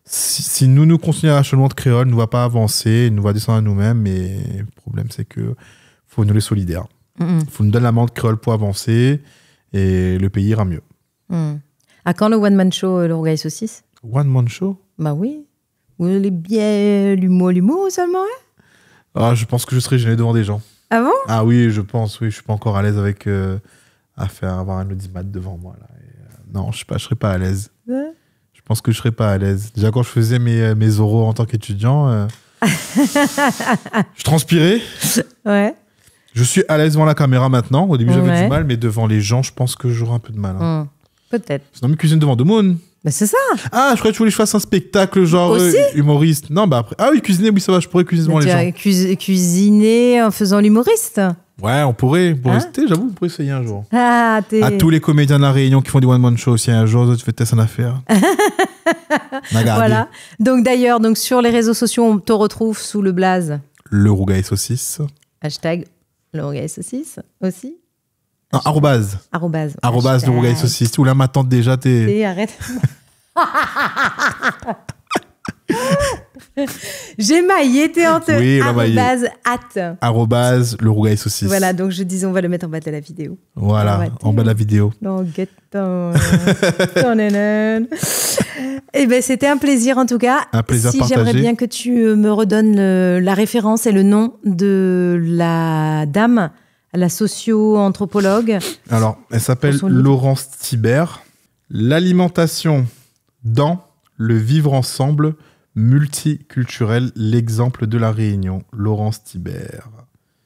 si nous continuons à acheter le monde créole, nous va pas avancer, nous va descendre à nous-mêmes. Mais le problème, c'est que faut nous les solidaires. Faut nous donner la menthe créole pour avancer et le pays ira mieux. À quand le one-man show, le rougail saucisse? One-man show? Bah oui. Vous voulez bien l'humour seulement, hein? Ah, je pense que je serai gêné devant des gens. Ah bon? Ah oui, je pense, oui. Je suis pas encore à l'aise avec avoir un audimat devant moi. Là. Et, non, je serais pas à l'aise. Je pense que je serais pas à l'aise. Déjà, quand je faisais mes oraux en tant qu'étudiant, je transpirais. Ouais. Je suis à l'aise devant la caméra maintenant. Au début, j'avais du mal, mais devant les gens, je pense que j'aurai un peu de mal. Hein. Peut-être. Sinon, mes cuisines devant deux monde. Bah c'est ça. Ah, je croyais que tu voulais que je fasse un spectacle genre Aussi humoriste. Non, bah après. Ah oui, cuisiner, oui, ça va, je pourrais cuisiner devant les gens. Cuisiner en faisant l'humoriste. Ouais, on pourrait. J'avoue, on pourrait essayer un jour. Ah, À tous les comédiens de la Réunion qui font des one-man shows, si un jour tu fais test en affaire. Voilà. Donc d'ailleurs, sur les réseaux sociaux, on te retrouve sous le blaze. Le Rougail Saucisse. Hashtag le Rougail Saucisse aussi. Non, arrobase. Le Rougail Saucisse. Ou là, ma tante déjà, Arrête. J'ai maillé, t'es honteux. Oui, arrobase le Rougail Saucisse. Voilà, donc je disais, on va le mettre en bas de la vidéo. Voilà, en bas de la vidéo. Non, Eh ben, c'était un plaisir en tout cas. Un plaisir partagé. J'aimerais bien que tu me redonnes la référence et le nom de la dame, la socio-anthropologue. Alors, elle s'appelle Laurence Thibert. L'alimentation dans le vivre ensemble multiculturel, l'exemple de la Réunion. Laurence Thibert.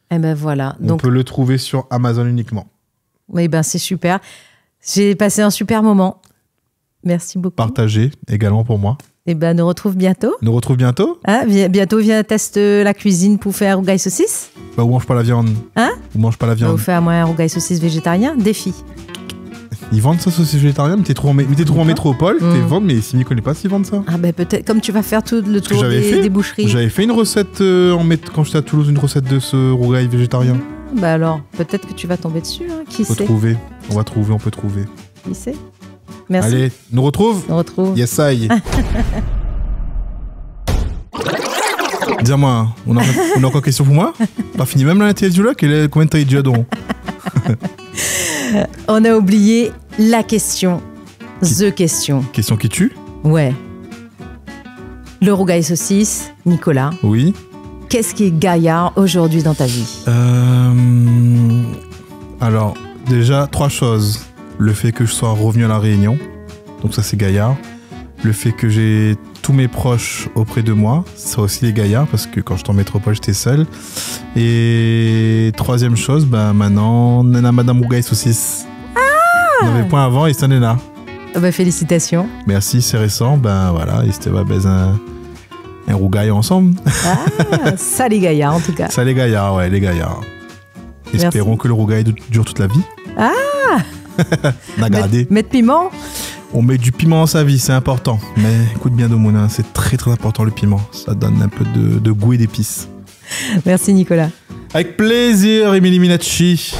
Eh ben voilà. On peut le trouver sur Amazon uniquement. Oui, ben c'est super. J'ai passé un super moment. Merci beaucoup. Partagé également pour moi. Eh ben, nous retrouve bientôt. Ah, bientôt, viens tester la cuisine pour faire rougail saucisse. Bah, on mange pas la viande. Hein? On mange pas la viande. On faire moi un rougail saucisse végétarien. Défi. Ils vendent ça saucisse végétarien, mais t'es trop en métropole, t'es vendre, mais si ne connais pas s'ils vendent ça. Ah ben peut-être, comme tu vas faire tout le tour des boucheries. J'avais fait une recette quand j'étais à Toulouse, une recette de ce rougail végétarien. Bah alors, peut-être que tu vas tomber dessus, hein. Qui sait? On peut trouver. Qui sait? Merci. Allez, nous retrouve. Yes, I. Dis-moi, on a encore une question pour moi? Pas fini même l'interview là? Combien de temps il donc? On a oublié la question. The question. Question qui tue? Ouais. Le rougail saucisse, Nicolas. Oui. Qu'est-ce qui est gaillard aujourd'hui dans ta vie? Alors, déjà, 3 choses. Le fait que je sois revenu à La Réunion, donc ça c'est gaillard. Le fait que j'ai tous mes proches auprès de moi, ça aussi est gaillard, parce que quand j'étais en métropole, j'étais seul. Et 3e chose, maintenant, on a Madame Rougail Saucisse. On n'avait point avant et ça en est là. Félicitations. Merci, c'est récent. Voilà, et c'était un rougail ensemble. Ça les gaillards en tout cas. Ça les gaillards, ouais, les gaillards. Espérons que le rougail dure toute la vie. Mettre piment. On met du piment dans sa vie, c'est important. Mais écoute bien, Domona, c'est très très important le piment. Ça donne un peu de goût et d'épices. Merci Nicolas. Avec plaisir, Émilie Minacci.